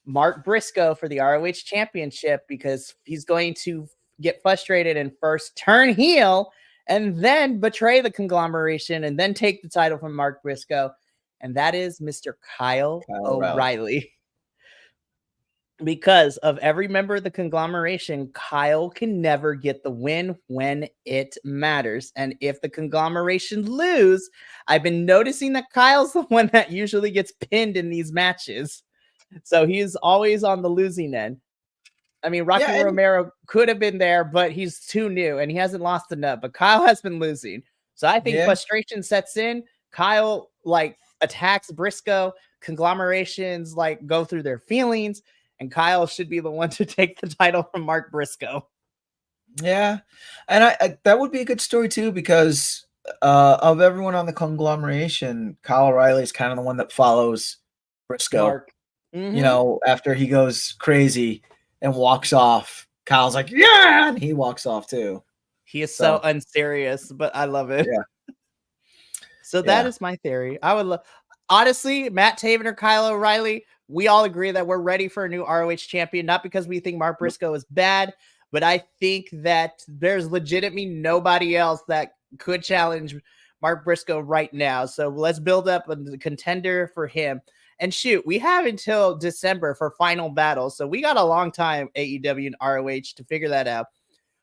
Mark Briscoe for the ROH championship, because he's going to get frustrated and first turn heel and then betray the conglomeration and then take the title from Mark Briscoe. And that is Mr. Kyle O'Reilly. Because of every member of the conglomeration, Kyle can never get the win when it matters. And if the conglomeration lose, I've been noticing that Kyle's the one that usually gets pinned in these matches. So he's always on the losing end. I mean, Rocky Romero could have been there, but he's too new and he hasn't lost enough. But Kyle has been losing. So I think frustration sets in. Kyle attacks Briscoe. Conglomerations go through their feelings. And Kyle should be the one to take the title from Mark Briscoe. Yeah. And I that would be a good story too, because of everyone on the conglomeration, Kyle O'Reilly is kind of the one that follows Briscoe. Mm-hmm. You know, after he goes crazy and walks off, Kyle's like, yeah, and he walks off too. He is so unserious, but I love it. Yeah. So that is my theory. I would honestly, Matt Taven or Kyle O'Reilly, we all agree that we're ready for a new ROH champion, not because we think Mark Briscoe is bad, but I think that there's legitimately nobody else that could challenge Mark Briscoe right now. So let's build up a contender for him. And shoot, we have until December for final battle. So we got a long time, AEW and ROH, to figure that out.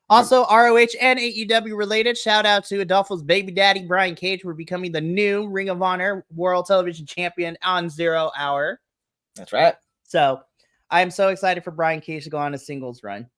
Also, ROH and AEW related, shout out to Adolfo's baby daddy, Brian Cage, for becoming the new Ring of Honor World Television Champion on 0 Hour. That's right. So I am so excited for Brian Cage to go on a singles run.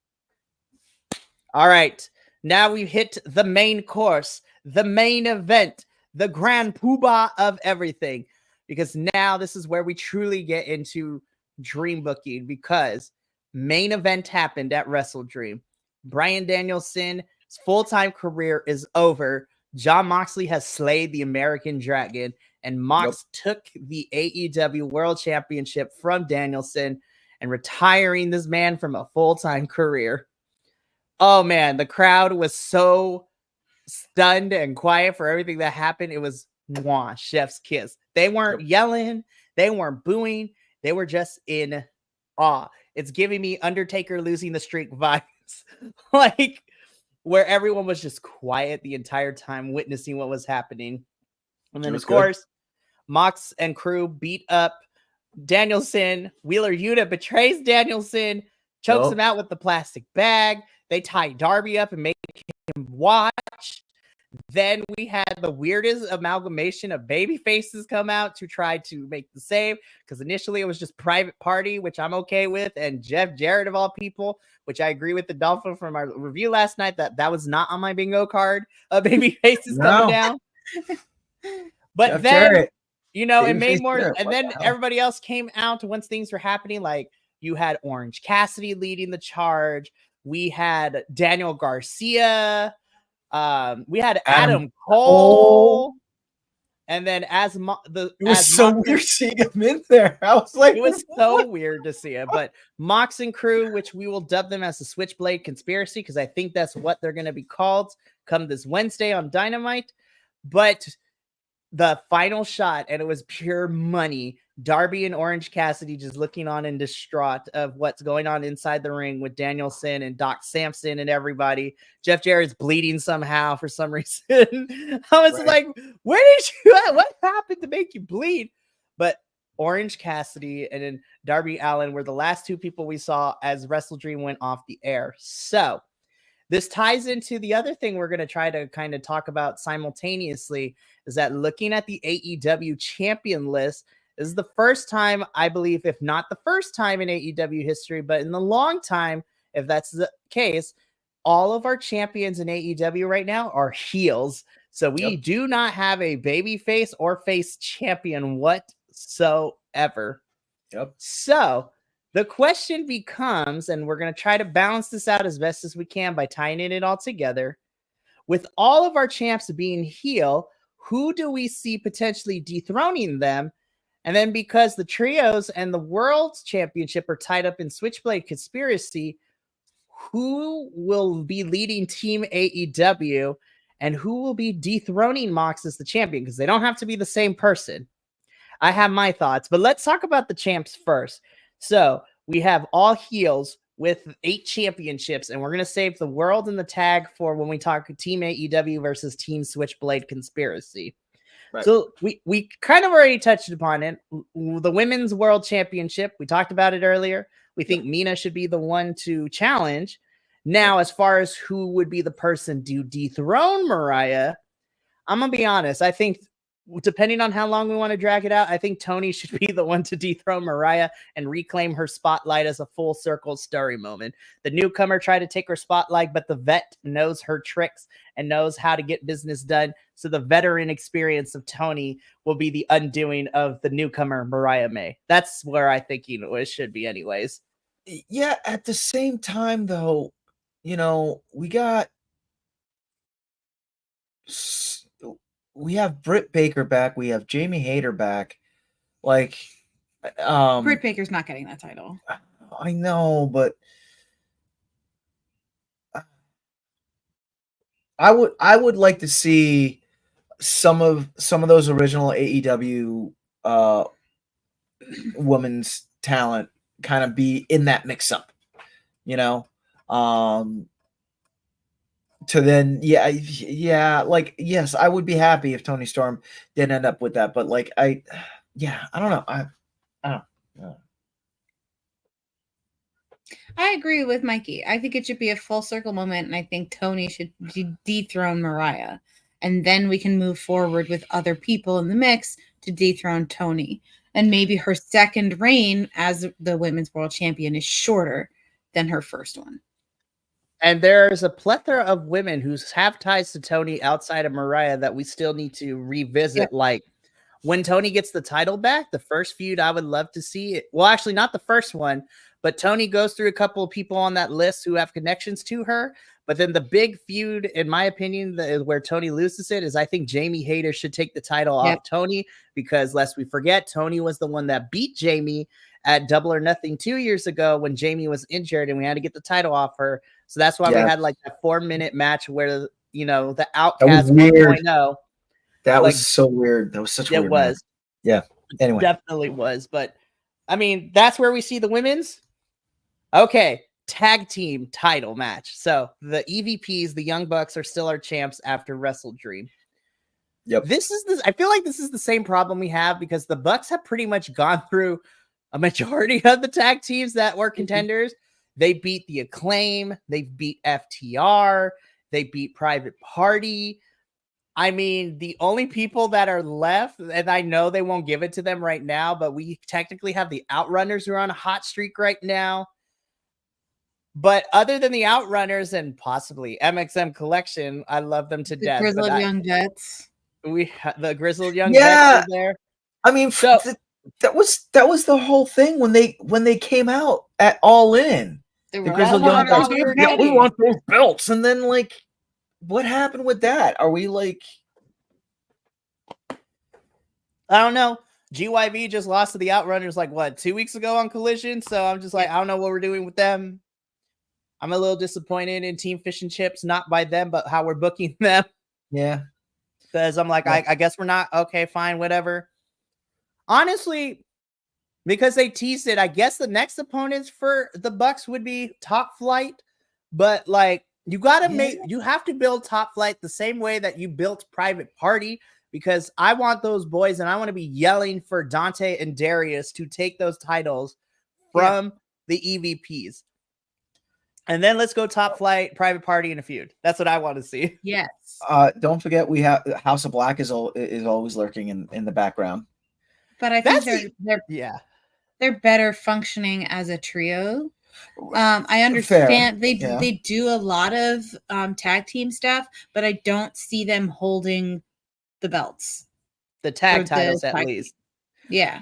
All right. Now we've hit the main course, the main event, the grand poobah of everything. Because now this is where we truly get into dream booking, because main event happened at Wrestle Dream. Bryan Danielson's full-time career is over. Jon Moxley has slayed the American Dragon, and Mox took the AEW World Championship from Danielson and retiring this man from a full-time career. Oh man, the crowd was so stunned and quiet for everything that happened. It was mwah, chef's kiss. They weren't yelling, they weren't booing, they were just in awe. It's giving me Undertaker losing the streak vibes. Like, where everyone was just quiet the entire time witnessing what was happening. And then, of course, Mox and crew beat up Danielson. Wheeler Yuta betrays Danielson, chokes him out with the plastic bag. They tie Darby up and make him watch. Then we had the weirdest amalgamation of baby faces come out to try to make the save, because initially it was just Private Party, which I'm okay with, and Jeff Jarrett of all people, which I agree with the Dolphin from our review last night that was not on my bingo card of baby faces coming down. But Jeff then Jarrett, it made more, and then everybody else came out once things were happening. Like, you had Orange Cassidy leading the charge. We had Daniel Garcia. We had Adam Cole. And then it was so weird seeing him in there. I was like, it was so weird to see it. But Mox and crew, which we will dub them as the Switchblade Conspiracy, because I think that's what they're going to be called come this Wednesday on Dynamite. But the final shot, and it was pure money. Darby and Orange Cassidy just looking on in distraught of what's going on inside the ring with Danielson and Doc Samson and everybody. Jeff Jarrett's bleeding somehow for some reason. I was like, where did you, what happened to make you bleed? But Orange Cassidy and then Darby Allin were the last two people we saw as Wrestle Dream went off the air. So this ties into the other thing we're going to try to kind of talk about simultaneously, is that looking at the AEW champion list, this is the first time, I believe, if not the first time in AEW history, but in the long time, if that's the case, all of our champions in AEW right now are heels. So we do not have a baby face or face champion whatsoever. So the question becomes, and we're going to try to balance this out as best as we can by tying it all together. With all of our champs being heel, who do we see potentially dethroning them? And then because the trios and the World Championship are tied up in Switchblade Conspiracy, who will be leading Team AEW and who will be dethroning Mox as the champion? Because they don't have to be the same person. I have my thoughts, but let's talk about the champs first. So we have all heels with 8 championships, and we're going to save the World and the tag for when we talk Team AEW versus Team Switchblade Conspiracy. Right. So we kind of already touched upon it. The Women's World Championship, we talked about it earlier. We think Mina should be the one to challenge. Now, as far as who would be the person to dethrone Mariah, I'm going to be honest. I think depending on how long we want to drag it out, I think Tony should be the one to dethrone Mariah and reclaim her spotlight as a full circle story moment. The newcomer tried to take her spotlight, but the vet knows her tricks and knows how to get business done. So the veteran experience of Tony will be the undoing of the newcomer, Mariah May. That's where I think it should be anyways. Yeah, at the same time, though, we have Britt Baker back. We have Jamie Hayter back. Like, Britt Baker's not getting that title. I know, but I would like to see some of those original AEW women's talent kind of be in that mix up. To then, like, yes, I would be happy if Tony Storm didn't end up with that, but like, I don't know. I don't know. I agree with Mikey. I think it should be a full circle moment, and I think Tony should dethrone Mariah, and then we can move forward with other people in the mix to dethrone Tony. And maybe her second reign as the women's world champion is shorter than her first one. And there's a plethora of women who have ties to Tony outside of Mariah that we still need to revisit. Yep. Like when Tony gets the title back, the first feud I would love to see it. Well, actually not the first one, but Tony goes through a couple of people on that list who have connections to her. But then the big feud, in my opinion, where Tony loses it is I think Jamie Hayter should take the title off Tony, because lest we forget, Tony was the one that beat Jamie at Double or Nothing 2 years ago when Jamie was injured and we had to get the title off her. So that's why we had like that 4-minute match where, you know, the Outcast 1.0. That was so weird. That was such a weird match. Yeah. Anyway. Definitely was. But I mean, that's where we see the women's. Okay. Tag team title match. So the EVPs, the Young Bucks, are still our champs after Wrestle Dream. Yep. I feel like this is the same problem we have because the Bucks have pretty much gone through a majority of the tag teams that were contenders. They beat the Acclaim. They beat FTR. They beat Private Party. I mean, the only people that are left, and I know they won't give it to them right now, but we technically have the Outrunners who are on a hot streak right now. But other than the Outrunners and possibly MXM Collection, I love them to death. Grizzled Young Jets. The Grizzled Young Jets are there. I mean, so that was the whole thing when they came out at All In. The Grizzled Young Jets. We want those belts, and then like, what happened with that? Are we like? I don't know. GYV just lost to the Outrunners like what 2 weeks ago on Collision, so I'm just like, I don't know what we're doing with them. I'm a little disappointed in Team Fish and Chips, not by them, but how we're booking them. Yeah. Because I'm like, I guess we're not. Okay, fine, whatever. Honestly, because they teased it, I guess the next opponents for the Bucks would be Top Flight. But like, you have to build Top Flight the same way that you built Private Party, because I want those boys and I want to be yelling for Dante and Darius to take those titles from the EVPs. And then let's go Top Flight, Private Party, and a feud. That's what I want to see. Yes. Don't forget we have House of Black is always lurking in the background. But I think they're better functioning as a trio. I understand they do a lot of tag team stuff, but I don't see them holding the belts. The tag titles at least. Yeah.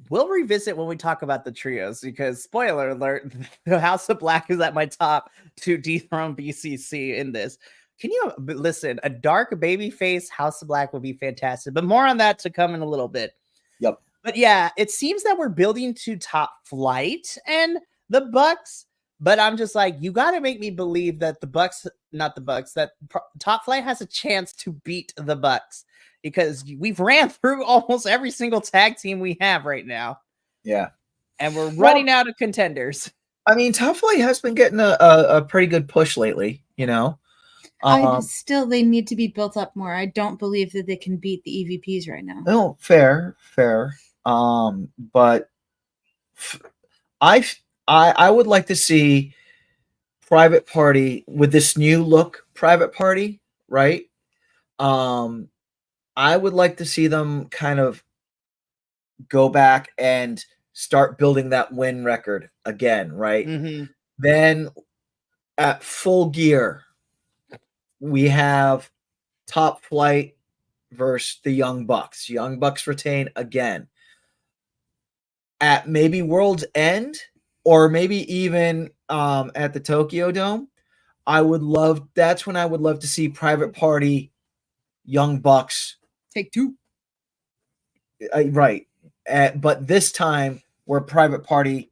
We'll revisit when we talk about the trios, because spoiler alert, the House of Black is at my top to dethrone BCC in this. Can you listen? A dark babyface House of Black would be fantastic, but more on that to come in a little bit. Yep. But yeah, it seems that we're building to Top Flight and the Bucks, but I'm just like, you got to make me believe that that Top Flight has a chance to beat the Bucks, because we've ran through almost every single tag team we have right now. Yeah. And we're running out of contenders. I mean, Top Flight has been getting a pretty good push lately, you know. They need to be built up more. I don't believe that they can beat the EVPs right now. No, fair. But I would like to see Private Party with this new look, Private Party, right? I would like to see them kind of go back and start building that win record again, right? Mm-hmm. Then at Full Gear, we have Top Flight versus the Young Bucks. Young Bucks retain again. At maybe World's End, or maybe even at the Tokyo Dome, that's when I would love to see Private Party, Young Bucks take two. Right. But this time where Private Party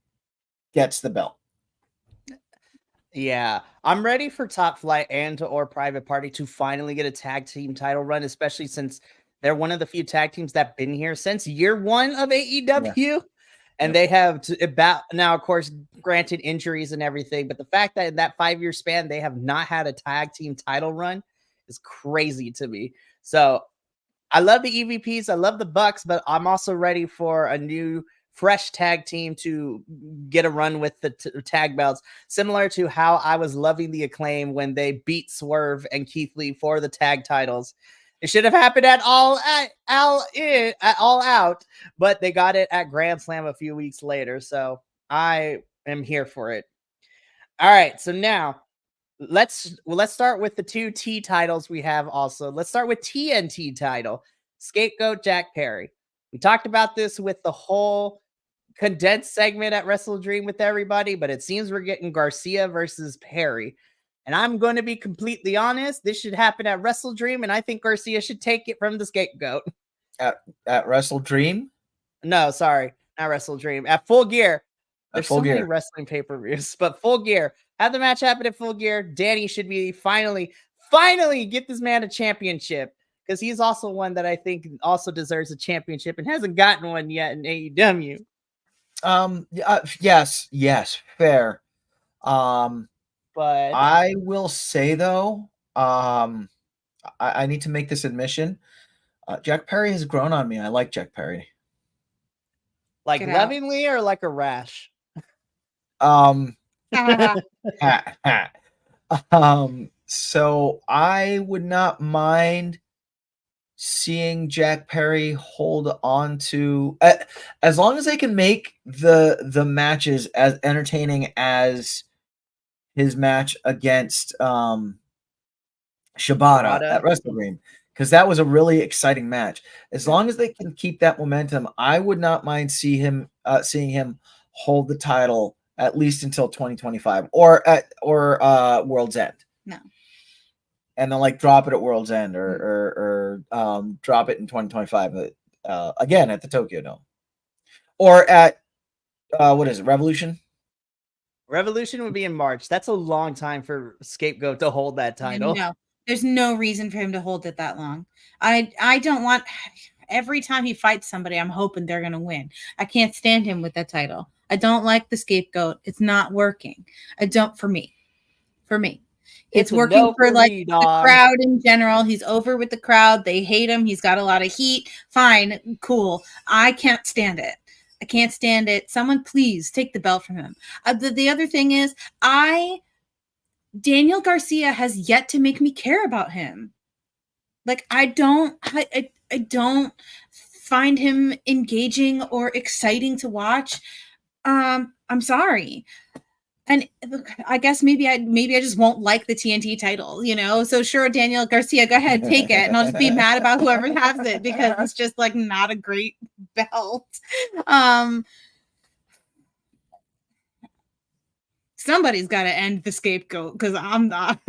gets the belt. Yeah, I'm ready for Top Flight or Private Party to finally get a tag team title run, especially since they're one of the few tag teams that have been here since year one of AEW. Yeah. And they have about now, of course, granted injuries and everything, but the fact that in that 5-year span they have not had a tag team title run is crazy to me. So I love the EVPs, I love the Bucks, but I'm also ready for a new, fresh tag team to get a run with the tag belts, similar to how I was loving the Acclaim when they beat Swerve and Keith Lee for the tag titles. It should have happened at All Out, but they got it at Grand Slam a few weeks later. So I am here for it. All right, so now let's start with the 2 T titles we have. Also, let's start with TNT title. Scapegoat Jack Perry. We talked about this with the whole condensed segment at Wrestle Dream with everybody, but it seems we're getting Garcia versus Perry. And I'm going to be completely honest. This should happen at Wrestle Dream, and I think Garcia should take it from the Scapegoat. At Wrestle Dream? No, sorry, not Wrestle Dream. At Full Gear. There's Full so many Gear. wrestling pay-per-views, but Full Gear. Have the match happen at Full Gear. Danny should be finally get this man a championship, because he's also one that I think also deserves a championship and hasn't gotten one yet in AEW. Yes, fair. But I will say though, I need to make this admission. Jack Perry has grown on me. I like Jack Perry. Like lovingly or like a rash? So I would not mind seeing Jack Perry hold on to, as long as they can make the matches as entertaining as his match against Shibata at Wrestle Dream, because that was a really exciting match. As long as they can keep that momentum, I would not mind seeing him hold the title at least until 2025 or World's End. No. And then like drop it at World's End or drop it in 2025 again at the Tokyo Dome. Or at what is it, Revolution? Revolution would be in March. That's a long time for Scapegoat to hold that title. No, there's no reason for him to hold it that long. I don't want, every time he fights somebody, I'm hoping they're going to win. I can't stand him with that title. I don't like the Scapegoat. It's not working. For me. It's working no for like me, the crowd in general. He's over with the crowd. They hate him. He's got a lot of heat. Fine. Cool. I can't stand it. Someone please take the belt from him. The other thing is, Daniel Garcia has yet to make me care about him. Like I don't find him engaging or exciting to watch. I'm sorry. And I guess maybe I just won't like the TNT title, So sure, Daniel Garcia, go ahead, take it, and I'll just be mad about whoever has it because it's just like not a great belt. Somebody's got to end the Scapegoat because I'm not.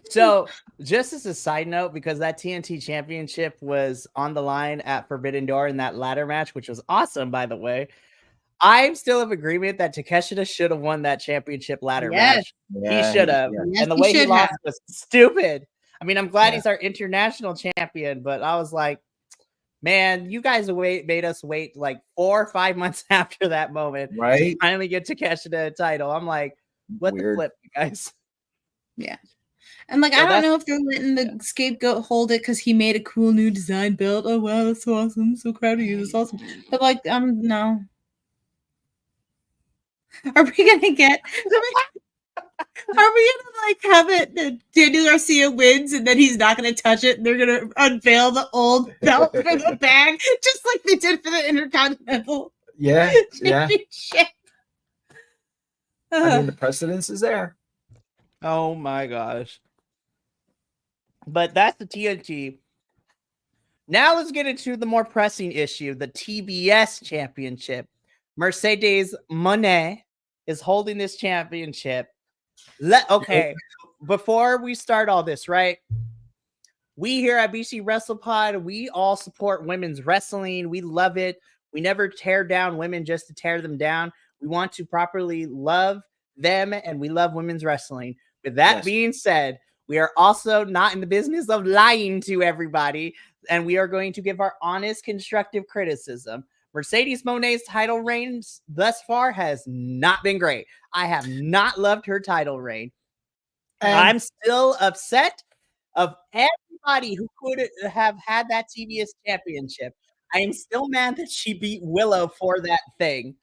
So, just as a side note, because that TNT championship was on the line at Forbidden Door in that ladder match, which was awesome, by the way. I'm still of agreement that Takeshita should have won that championship ladder match. Yeah, he should have. Yes, and the way he lost was stupid. I mean, I'm glad he's our international champion, but I was like, man, you guys made us wait like 4 or 5 months after that moment to finally get Takeshita a title. I'm like, what the flip, you guys? Yeah. And like, I don't know if they're letting the Scapegoat hold it because he made a cool new design belt. Oh, wow, that's so awesome. I'm so proud of you. That's awesome. But like, no. Are we gonna like have it that Daniel Garcia wins and then he's not gonna touch it and they're gonna unveil the old belt for the bag just like they did for the Intercontinental Championship? I mean, the precedence is there. Oh my gosh. But that's the TNT. Now let's get into the more pressing issue, the TBS Championship. Mercedes Moné is holding this championship. Okay, before we start all this, right? We here at BC WrestlePod, we all support women's wrestling. We love it. We never tear down women just to tear them down. We want to properly love them, and we love women's wrestling. With that being said, we are also not in the business of lying to everybody, and we are going to give our honest, constructive criticism. Mercedes Moné's title reign thus far has not been great. I have not loved her title reign. I'm still upset of everybody who could have had that TBS championship. I am still mad that she beat Willow for that thing.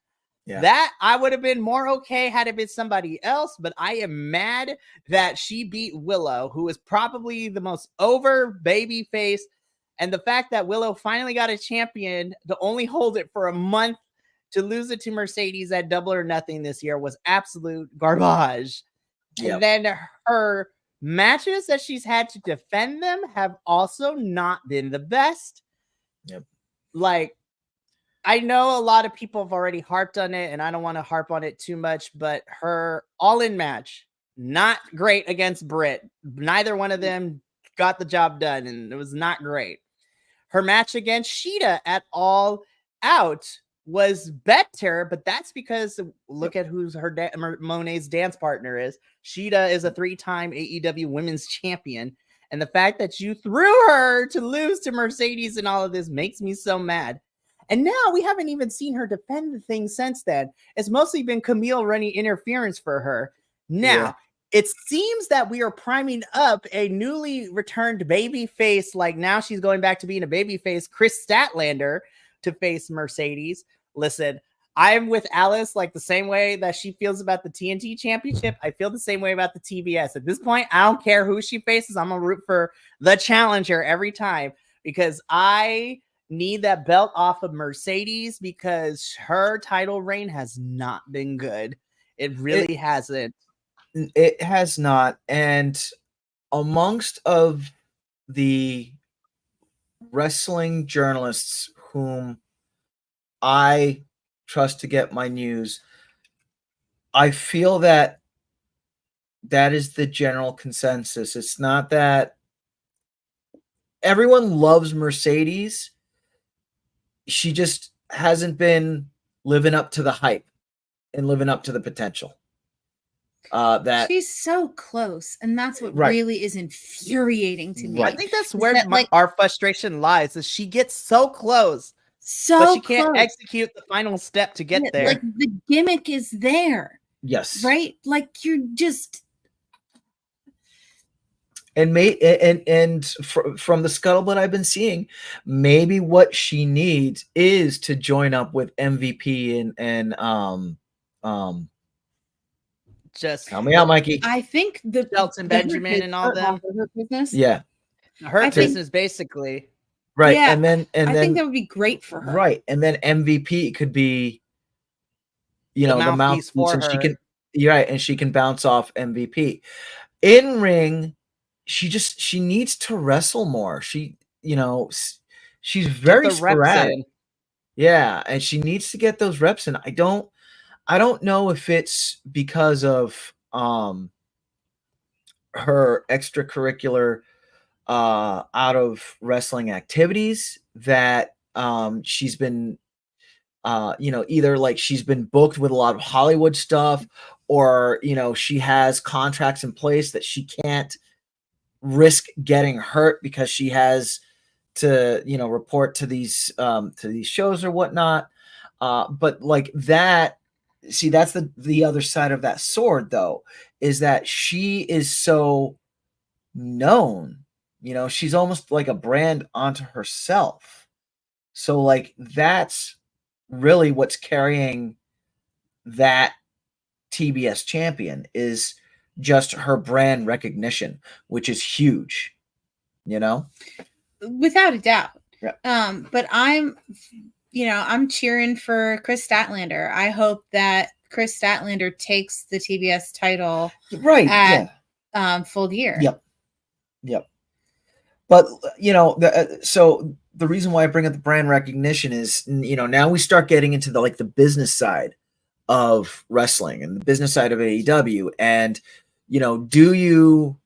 Yeah. That I would have been more okay had it been somebody else, but I am mad that she beat Willow, who is probably the most over baby face. And the fact that Willow finally got a champion to only hold it for a month to lose it to Mercedes at Double or Nothing this year was absolute garbage. Yep. And then her matches that she's had to defend them have also not been the best. Yep. Like, I know a lot of people have already harped on it, and I don't want to harp on it too much, but her all-in match, not great against Britt. Neither one of them got the job done, and it was not great. Her match against Shida at All Out was better, but that's because look at who's her Moné's dance partner is. Shida is a 3-time AEW Women's Champion, and the fact that you threw her to lose to Mercedes and all of this makes me so mad. And now we haven't even seen her defend the thing since then. It's mostly been Camille running interference for her. Now, it seems that we are priming up a newly returned baby face. Like now she's going back to being a baby face, Chris Statlander, to face Mercedes. Listen, I'm with Alice like the same way that she feels about the TNT championship. I feel the same way about the TBS. At this point, I don't care who she faces. I'm going to root for the challenger every time because I need that belt off of Mercedes because her title reign has not been good. It really hasn't. It has not. And amongst of the wrestling journalists whom I trust to get my news, I feel that that is the general consensus. It's not that everyone loves Mercedes. She just hasn't been living up to the hype and living up to the potential. That she's so close, and that's what really is infuriating to me. I think that's where our frustration lies. Is she gets so close, but she can't execute the final step to get there. Like the gimmick is there, yes, right? Like you're just. And from the scuttlebutt I've been seeing, maybe what she needs is to join up with MVP and just help me out, Mikey. I think the Shelton Benjamin and all them. Her business. Yeah, her business basically. Right, yeah, and then I think that would be great for her. Right, and then MVP could be, the mouthpiece for her. She can bounce off MVP. In ring, she needs to wrestle more. She's very sporadic. Yeah, and she needs to get those reps in. I don't know if it's because of her extracurricular out of wrestling activities that she's been either like she's been booked with a lot of Hollywood stuff, or she has contracts in place that she can't risk getting hurt because she has to report to these shows or whatnot. But like that, see, that's the other side of that sword, though, is that she is so known. She's almost like a brand onto herself. So like that's really what's carrying that TBS champion is just her brand recognition, which is huge, without a doubt. Yeah. But I'm cheering for Chris Statlander. I hope that Chris Statlander takes the TBS title at Full Gear. Yep. But so the reason why I bring up the brand recognition is now we start getting into the business side of wrestling and the business side of AEW, and do you,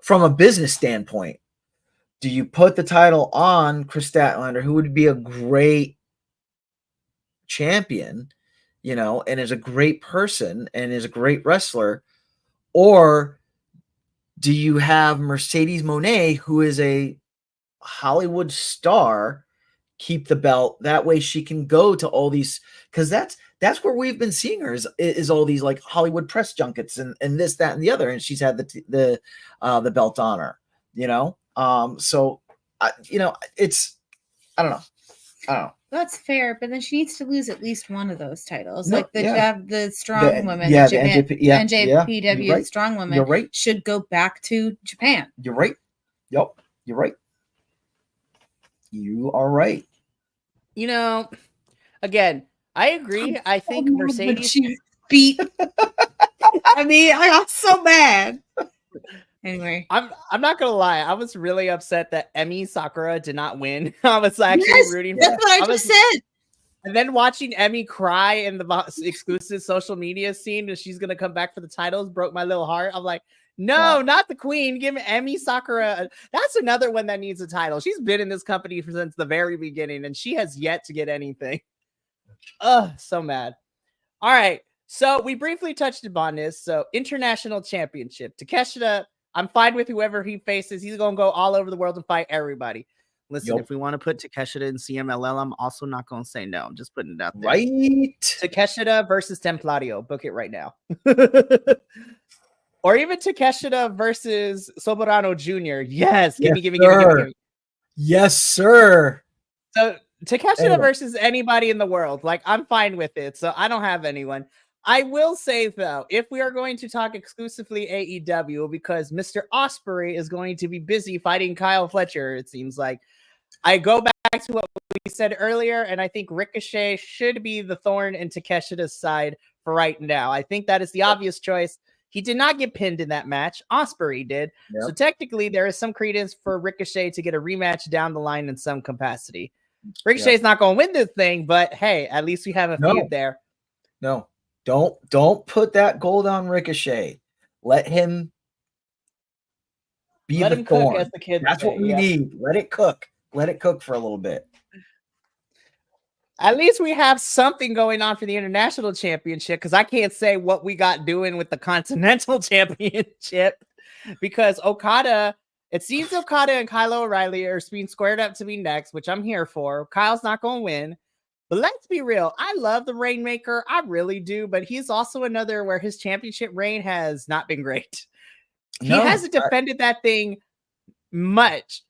from a business standpoint, do you put the title on Chris Statlander, who would be a great champion, and is a great person and is a great wrestler, or do you have Mercedes Moné, who is a Hollywood star, keep the belt. That way she can go to all these, because that's where we've been seeing her is all these like Hollywood press junkets and this, that, and the other. And she's had the belt on her, so it's, I don't know. That's fair, but then she needs to lose at least one of those titles. No, like the strong women, the NJPW strong women You're right. should go back to Japan. You're right. Yep, you're right. You are right. Again, I agree. I think Mercedes she beat. I mean, I got so mad. Anyway, I'm not gonna lie. I was really upset that Emi Sakura did not win. I was actually rooting for. That's what I just said. And then watching Emi cry in the exclusive social media scene that she's gonna come back for the titles broke my little heart. I'm like, no, not the queen. Give me Emi Sakura. That's another one that needs a title. She's been in this company since the very beginning, and she has yet to get anything. Ugh, so mad. All right, so we briefly touched upon this. So international championship, Takeshita. I'm fine with whoever he faces. He's going to go all over the world and fight everybody. Listen, if we want to put Takeshita in CMLL, I'm also not going to say no. I'm just putting it out there. Right. Takeshita versus Templario. Book it right now. Or even Takeshita versus Soberano Jr. Yes. Give me. Yes, sir. So Takeshita versus anybody in the world. Like, I'm fine with it. So I don't have anyone. I will say, though, if we are going to talk exclusively AEW, because Mr. Ospreay is going to be busy fighting Kyle Fletcher, it seems like. I go back to what we said earlier, and I think Ricochet should be the thorn in Takeshita's side for right now. I think that is the obvious choice. He did not get pinned in that match. Ospreay did. Yep. So technically, there is some credence for Ricochet to get a rematch down the line in some capacity. Ricochet's not going to win this thing, but hey, at least we have a feud there. No. Don't put that gold on Ricochet. Let him be the thorn. Cook, as the kids That's what we need. Let it cook. Let it cook for a little bit. At least we have something going on for the international championship, because I can't say what we got doing with the continental championship, because Okada, it seems Okada and Kyle O'Reilly are being squared up to be next, which I'm here for. Kyle's not going to win. But let's be real. I love the Rainmaker. I really do. But he's also another where his championship reign has not been great. He hasn't defended that thing much.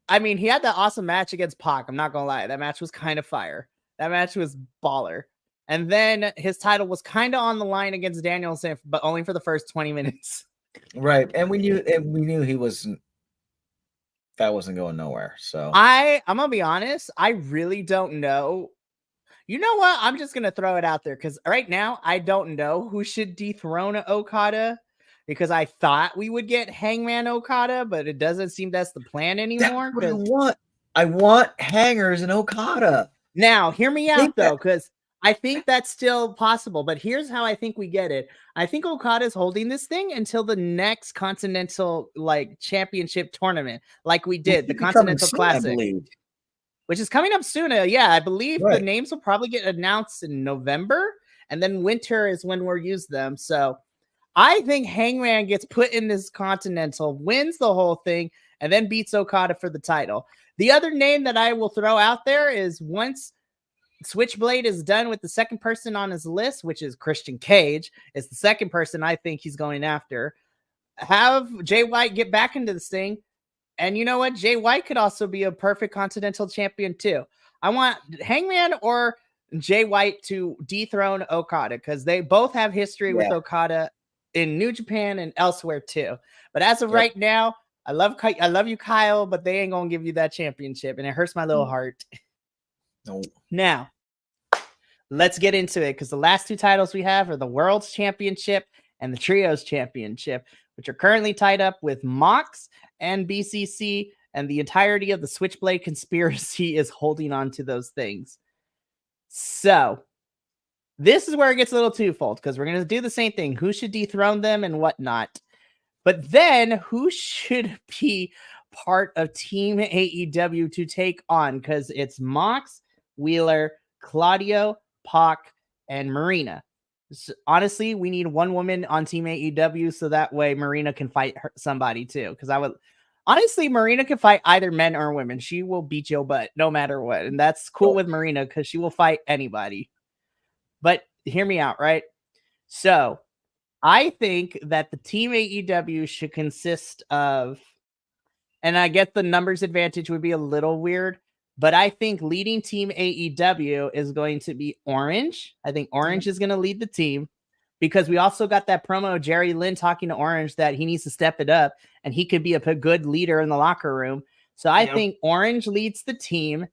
I mean, he had that awesome match against Pac. I'm not going to lie. That match was kind of fire. That match was baller. And then his title was kind of on the line against Danielson, but only for the first 20 minutes. Right. And we knew he wasn't. That wasn't going nowhere. So I'm gonna be honest. I really don't know. You know what? I'm just gonna throw it out there because right now I don't know who should dethrone Okada, because I thought we would get Hangman Okada, but it doesn't seem that's the plan anymore. That's what I want hangers and Okada. Now, hear me out though, because I think that's still possible. But here's how I think we get it. I think Okada's holding this thing until the next Continental championship tournament, like we did the Continental Classic, which is coming up soon. I believe the names will probably get announced in November, and then winter is when we'll use them. So I think Hangman gets put in this Continental, wins the whole thing, and then beats Okada for the title. The other name that I will throw out there is, once Switchblade is done with the second person on his list, which is Christian Cage, is the second person I think he's going after. Have Jay White get back into this thing. And you know what? Jay White could also be a perfect Continental champion too. I want Hangman or Jay White to dethrone Okada, because they both have history with Okada in New Japan and elsewhere too. But as of right now, I love you, Kyle, but they ain't gonna give you that championship, and it hurts my little heart. No. Now, let's get into it, because the last two titles we have are the World's Championship and the Trios Championship, which are currently tied up with Mox and BCC, and the entirety of the Switchblade conspiracy is holding on to those things. So this is where it gets a little twofold, because we're going to do the same thing. Who should dethrone them and whatnot? But then who should be part of Team AEW to take on? Because it's Mox, Wheeler, Claudio, Pac, and Marina. So honestly, we need one woman on Team AEW, so that way Marina can fight somebody too. Because Honestly, Marina can fight either men or women. She will beat your butt no matter what. And that's cool with Marina because she will fight anybody. But hear me out, right? So I think that the team AEW should consist of, and I guess the numbers advantage would be a little weird, but I think leading team AEW is going to be Orange. I think Orange is going to lead the team because we also got that promo of Jerry Lynn talking to Orange that he needs to step it up and he could be a good leader in the locker room. So I think Orange leads the team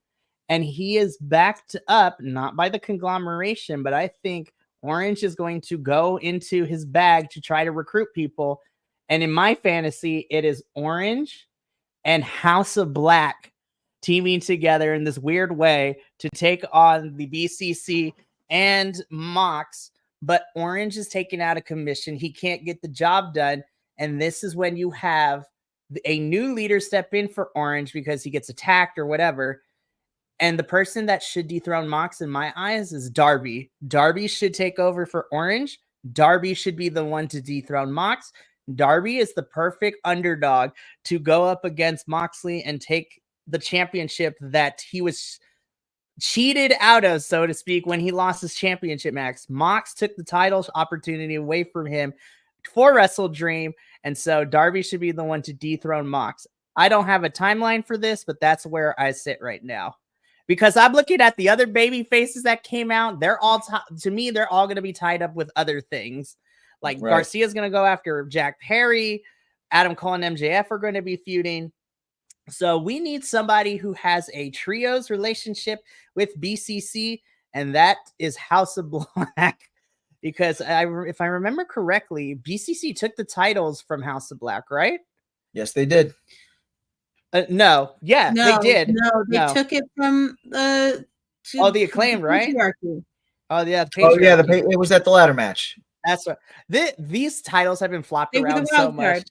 and he is backed up, not by the conglomeration, but I think Orange is going to go into his bag to try to recruit people. And in my fantasy, it is Orange and House of Black teaming together in this weird way to take on the BCC and Mox. But Orange is taken out of commission. He can't get the job done. And this is when you have a new leader step in for Orange because he gets attacked or whatever. And the person that should dethrone Mox in my eyes is Darby. Darby should take over for Orange. Darby should be the one to dethrone Mox. Darby is the perfect underdog to go up against Moxley and take the championship that he was cheated out of, so to speak, when he lost his championship match. Mox took the title opportunity away from him for Wrestle Dream, and so Darby should be the one to dethrone Mox. I don't have a timeline for this, but that's where I sit right now. Because I'm looking at the other baby faces that came out. They're all, to me, they're all going to be tied up with other things. Like Garcia's going to go after Jack Perry. Adam Cole and MJF are going to be feuding. So we need somebody who has a trios relationship with BCC, and that is House of Black. Because if I remember correctly, BCC took the titles from House of Black, right? Yes, they did. No, they did. No, they took it from the Acclaimed, right? Oh yeah, it was at the ladder match. That's right. These titles have been flopped around so much.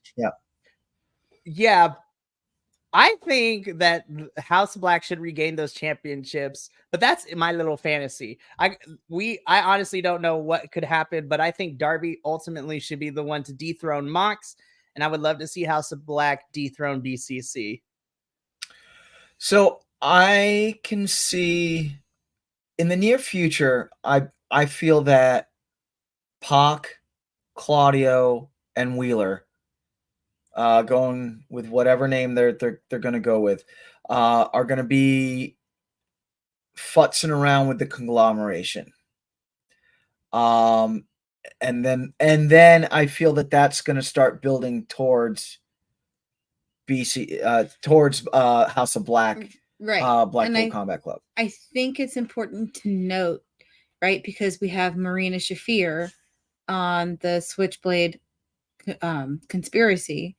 Yeah. I think that House of Black should regain those championships, but that's my little fantasy. I honestly don't know what could happen, but I think Darby ultimately should be the one to dethrone Mox, and I would love to see House of Black dethrone BCC. So I can see in the near future, I feel that Pac, Claudio, and Wheeler, going with whatever name they're going to go with, are going to be futzing around with the conglomeration. And then I feel that that's going to start building towards towards House of Black, right? Blackpool Combat Club. I think it's important to note, right, because we have Marina Shafir on the Switchblade conspiracy.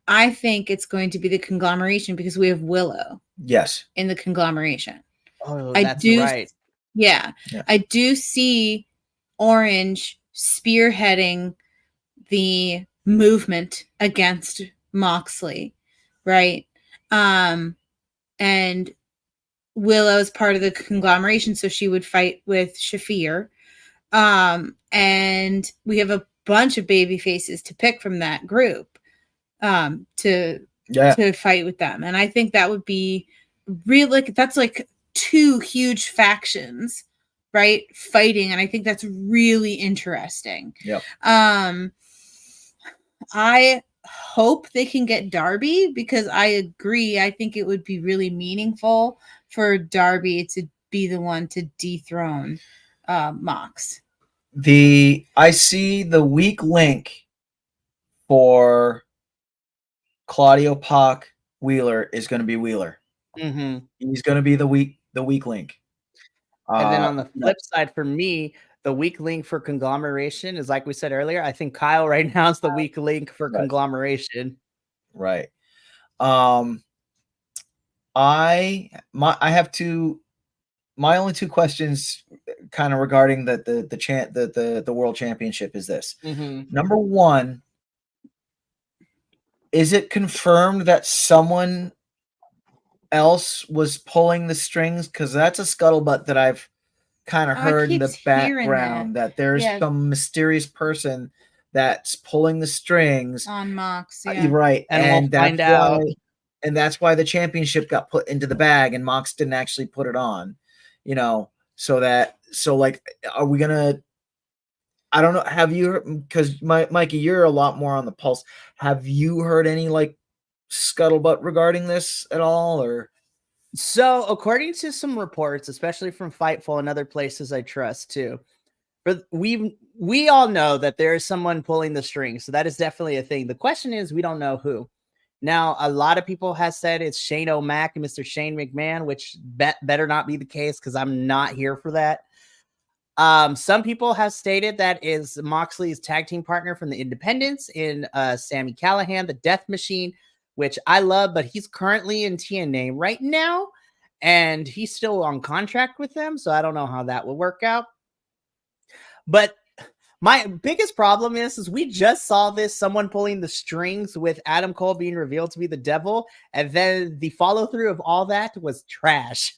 I think it's going to be the conglomeration because we have Willow. Yes, in the conglomeration. Oh, that's right. Yeah, I do see Orange spearheading the movement against Moxley, right? And Willow's part of the conglomeration, so she would fight with Shafir. And we have a bunch of baby faces to pick from that group to fight with them. And I think that would be really, that's like two huge factions, right, fighting, and I think that's really interesting. I hope they can get Darby because I agree. I think it would be really meaningful for Darby to be the one to dethrone Mox. I see the weak link for Claudio, Pac, Wheeler is going to be Wheeler. Mm-hmm. He's going to be the weak link. And then on the flip side, for me, the weak link for conglomeration is, like we said earlier, I think Kyle right now is the weak link for conglomeration. Right. I have my only two questions kind of regarding the world championship is this. Mm-hmm. Number one, is it confirmed that someone else was pulling the strings? Because that's a scuttlebutt that I've kind of heard in the background that there's some mysterious person that's pulling the strings on Mox. You're Yeah. right, And we'll find out. And that's why the championship got put into the bag, and Mox didn't actually put it on. So are we gonna? I don't know. Have you? Because Mikey, you're a lot more on the pulse. Have you heard any like scuttlebutt regarding this at all, or? So, according to some reports, especially from Fightful and other places I trust too, but we all know that there is someone pulling the strings, so that is definitely a thing. The question is, we don't know who. Now, a lot of people have said it's Shane O'Mac and Mr. Shane McMahon, which better not be the case because I'm not here for that. Some people have stated that is Moxley's tag team partner from the Independents in Sami Callihan, the Death Machine, which I love, but he's currently in TNA right now, and he's still on contract with them, so I don't know how that will work out. But my biggest problem is we just saw someone pulling the strings with Adam Cole being revealed to be the devil, and then the follow-through of all that was trash.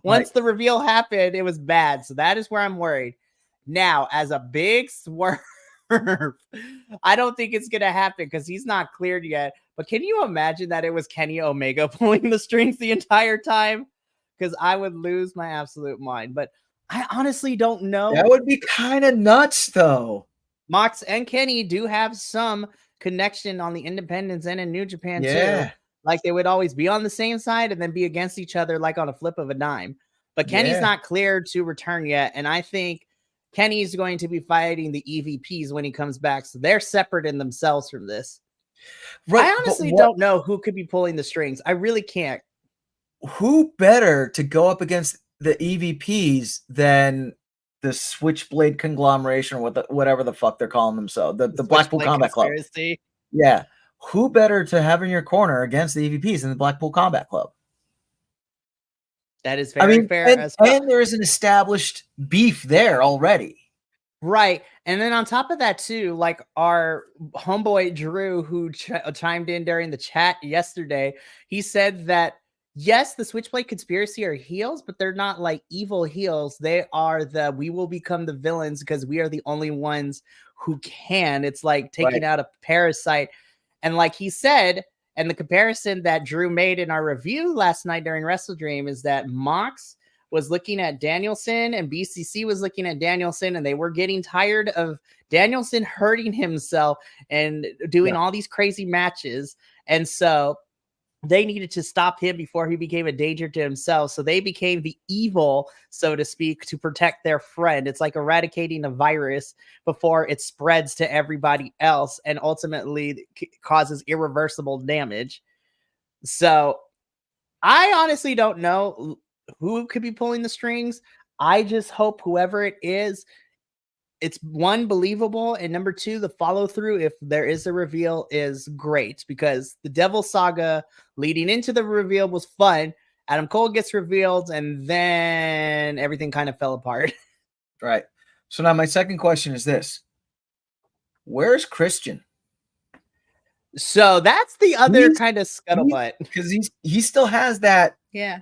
Once the reveal happened, it was bad, so that is where I'm worried. Now, as a big swerve, I don't think it's going to happen because he's not cleared yet, but can you imagine that it was Kenny Omega pulling the strings the entire time? Because I would lose my absolute mind, but I honestly don't know. That would be kind of nuts, though. Mox and Kenny do have some connection on the Independents and in New Japan, too. Like, they would always be on the same side and then be against each other like on a flip of a dime. But Kenny's not cleared to return yet, and I think Kenny's going to be fighting the EVPs when he comes back, so they're separate in themselves from this. Right, I honestly don't know who could be pulling the strings. I really can't. Who better to go up against the EVPs than the Switchblade conglomeration or whatever the fuck they're calling themselves, the Blackpool Combat Club. Yeah, who better to have in your corner against the EVPs than the Blackpool Combat Club? That is very fair. And there is an established beef there already. Right. And then on top of that, too, like our homeboy Drew, who chimed in during the chat yesterday, he said that, yes, the Switchblade Conspiracy are heels, but they're not like evil heels. They are we will become the villains because we are the only ones who can. It's like taking out a parasite. And like he said, and the comparison that Drew made in our review last night during Wrestle Dream is that Mox was looking at Danielson and BCC was looking at Danielson, and they were getting tired of Danielson hurting himself and doing all these crazy matches. And so they needed to stop him before he became a danger to himself. So they became the evil, so to speak, to protect their friend. It's like eradicating a virus before it spreads to everybody else and ultimately causes irreversible damage. So I honestly don't know who could be pulling the strings. I just hope whoever it is, it's one, believable, and number two, the follow through, if there is a reveal, is great, because the Devil Saga leading into the reveal was fun. Adam Cole gets revealed, and then everything kind of fell apart. Right. So now my second question is this: where's Christian? So that's the other kind of scuttlebutt, because he still has that. Yeah,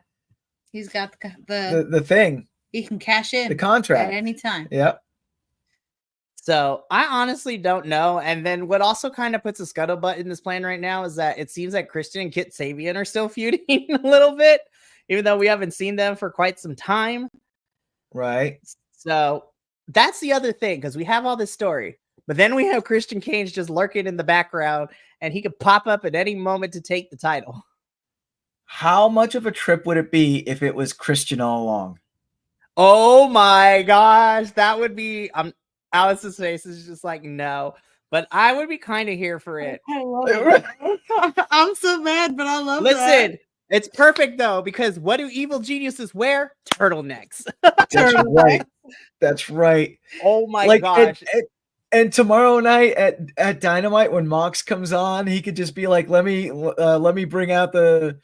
he's got the thing. He can cash in the contract at any time. Yep. So I honestly don't know. And then what also kind of puts a scuttlebutt in this plan right now is that it seems like Christian and Kit Sabian are still feuding a little bit, even though we haven't seen them for quite some time. Right. So that's the other thing, because we have all this story, but then we have Christian Cage just lurking in the background, and he could pop up at any moment to take the title. How much of a trip would it be if it was Christian all along? Oh my gosh, that would be Alice's face is just like, no, but I would be kind of here for it. I love it. I'm so mad, but I love it. Listen, it's perfect though, because what do evil geniuses wear? Turtlenecks. That's right. That's right. Oh my gosh. And tomorrow night at Dynamite, when Mox comes on, he could just be like, let me bring out the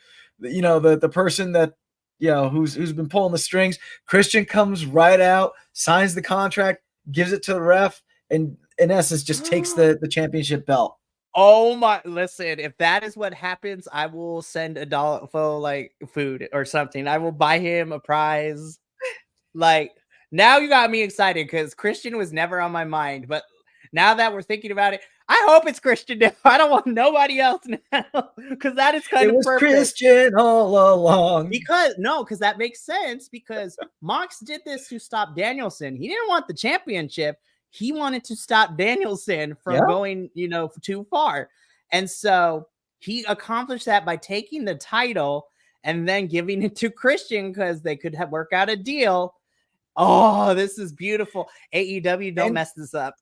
person that, who's been pulling the strings. Christian comes right out, signs the contract, gives it to the ref, and in essence just takes the championship belt. Oh my, listen, if that is what happens, I will send $1 for like food or something. I will buy him a prize. Like, now you got me excited, because Christian was never on my mind, but now that we're thinking about it, I hope it's Christian now. I don't want nobody else now because that is kind of perfect. Christian all along. Because that makes sense because Mox did this to stop Danielson. He didn't want the championship. He wanted to stop Danielson from going, too far. And so he accomplished that by taking the title and then giving it to Christian because they could work out a deal. Oh, this is beautiful. AEW, don't mess this up.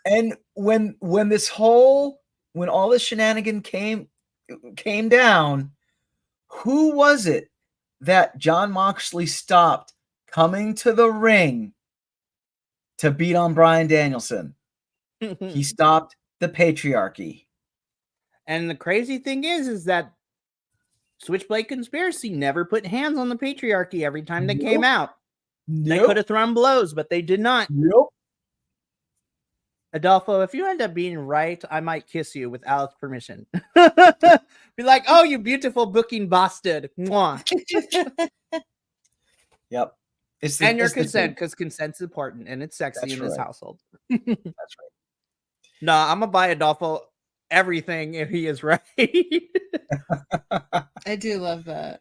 And when all this shenanigan came down, who was it that Jon Moxley stopped coming to the ring to beat on Bryan Danielson? He stopped the patriarchy. And the crazy thing is that Switchblade Conspiracy never put hands on the patriarchy every time they came out. They could have thrown blows, but they did not. Nope. Adolfo, if you end up being right, I might kiss you with Alex's permission. Be like, oh, you beautiful booking bastard. Mwah. Yep. And your consent, because consent's important and it's sexy in this household. That's right. No, I'm going to buy Adolfo everything if he is right. I do love that.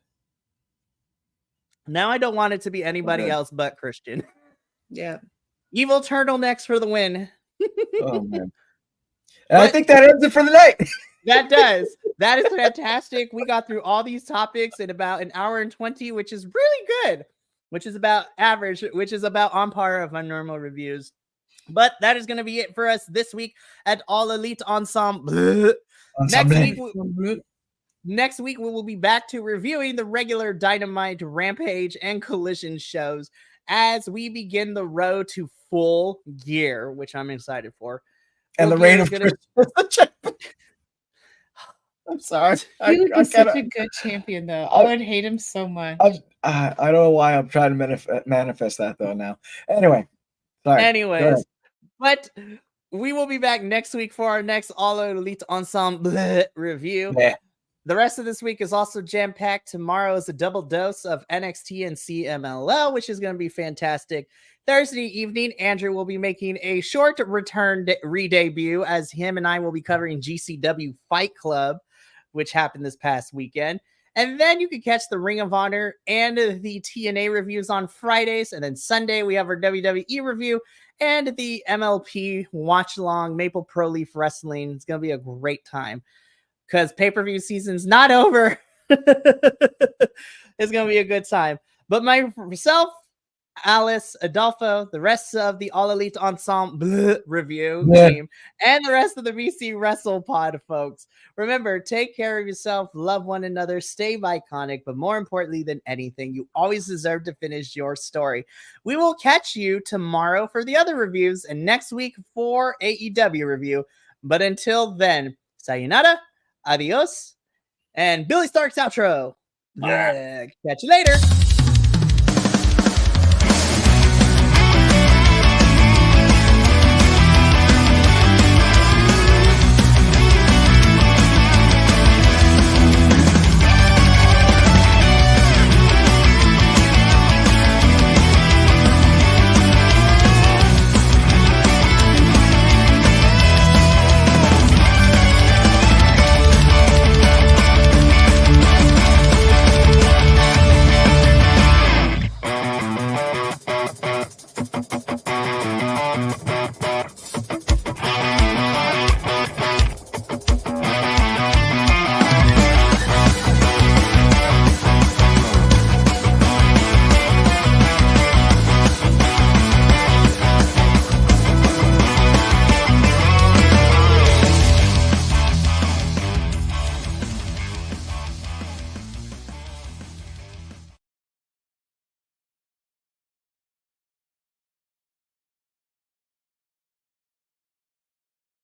Now I don't want it to be anybody else but Christian. Yeah. Evil turtlenecks for the win. Oh, man. And I think that ends it for the night. That does. That is fantastic. We got through all these topics in about an hour and 20, which is really good, which is about average, which is about on par of our normal reviews. But that is going to be it for us this week at All Elite Ensemble. Next week, we will be back to reviewing the regular Dynamite, Rampage, and Collision shows as we begin the road to Full Gear, which I'm excited for. And the reign of I'm sorry. He's such a good champion, though. I would hate him so much. I don't know why I'm trying to manifest that, though, now. Anyway. Sorry. Anyways. But we will be back next week for our next All Elite Ensemble review. Yeah. The rest of this week is also jam-packed. Tomorrow is a double dose of NXT and CMLL, which is going to be fantastic. Thursday evening, Andrew will be making a short return re-debut as him and I will be covering GCW Fight Club, which happened this past weekend. And then you can catch the Ring of Honor and the TNA reviews on Fridays. And then Sunday, we have our WWE review and the MLP watch-along Maple Pro Leaf Wrestling. It's going to be a great time because pay-per-view season's not over. It's going to be a good time. But myself, Alice, Adolfo, the rest of the All Elite Ensemble review team, and the rest of the BC Wrestle Pod, folks. Remember, take care of yourself, love one another, stay iconic, but more importantly than anything, you always deserve to finish your story. We will catch you tomorrow for the other reviews and next week for AEW review. But until then, sayonara, adios, and Billy Stark's outro. Catch you later.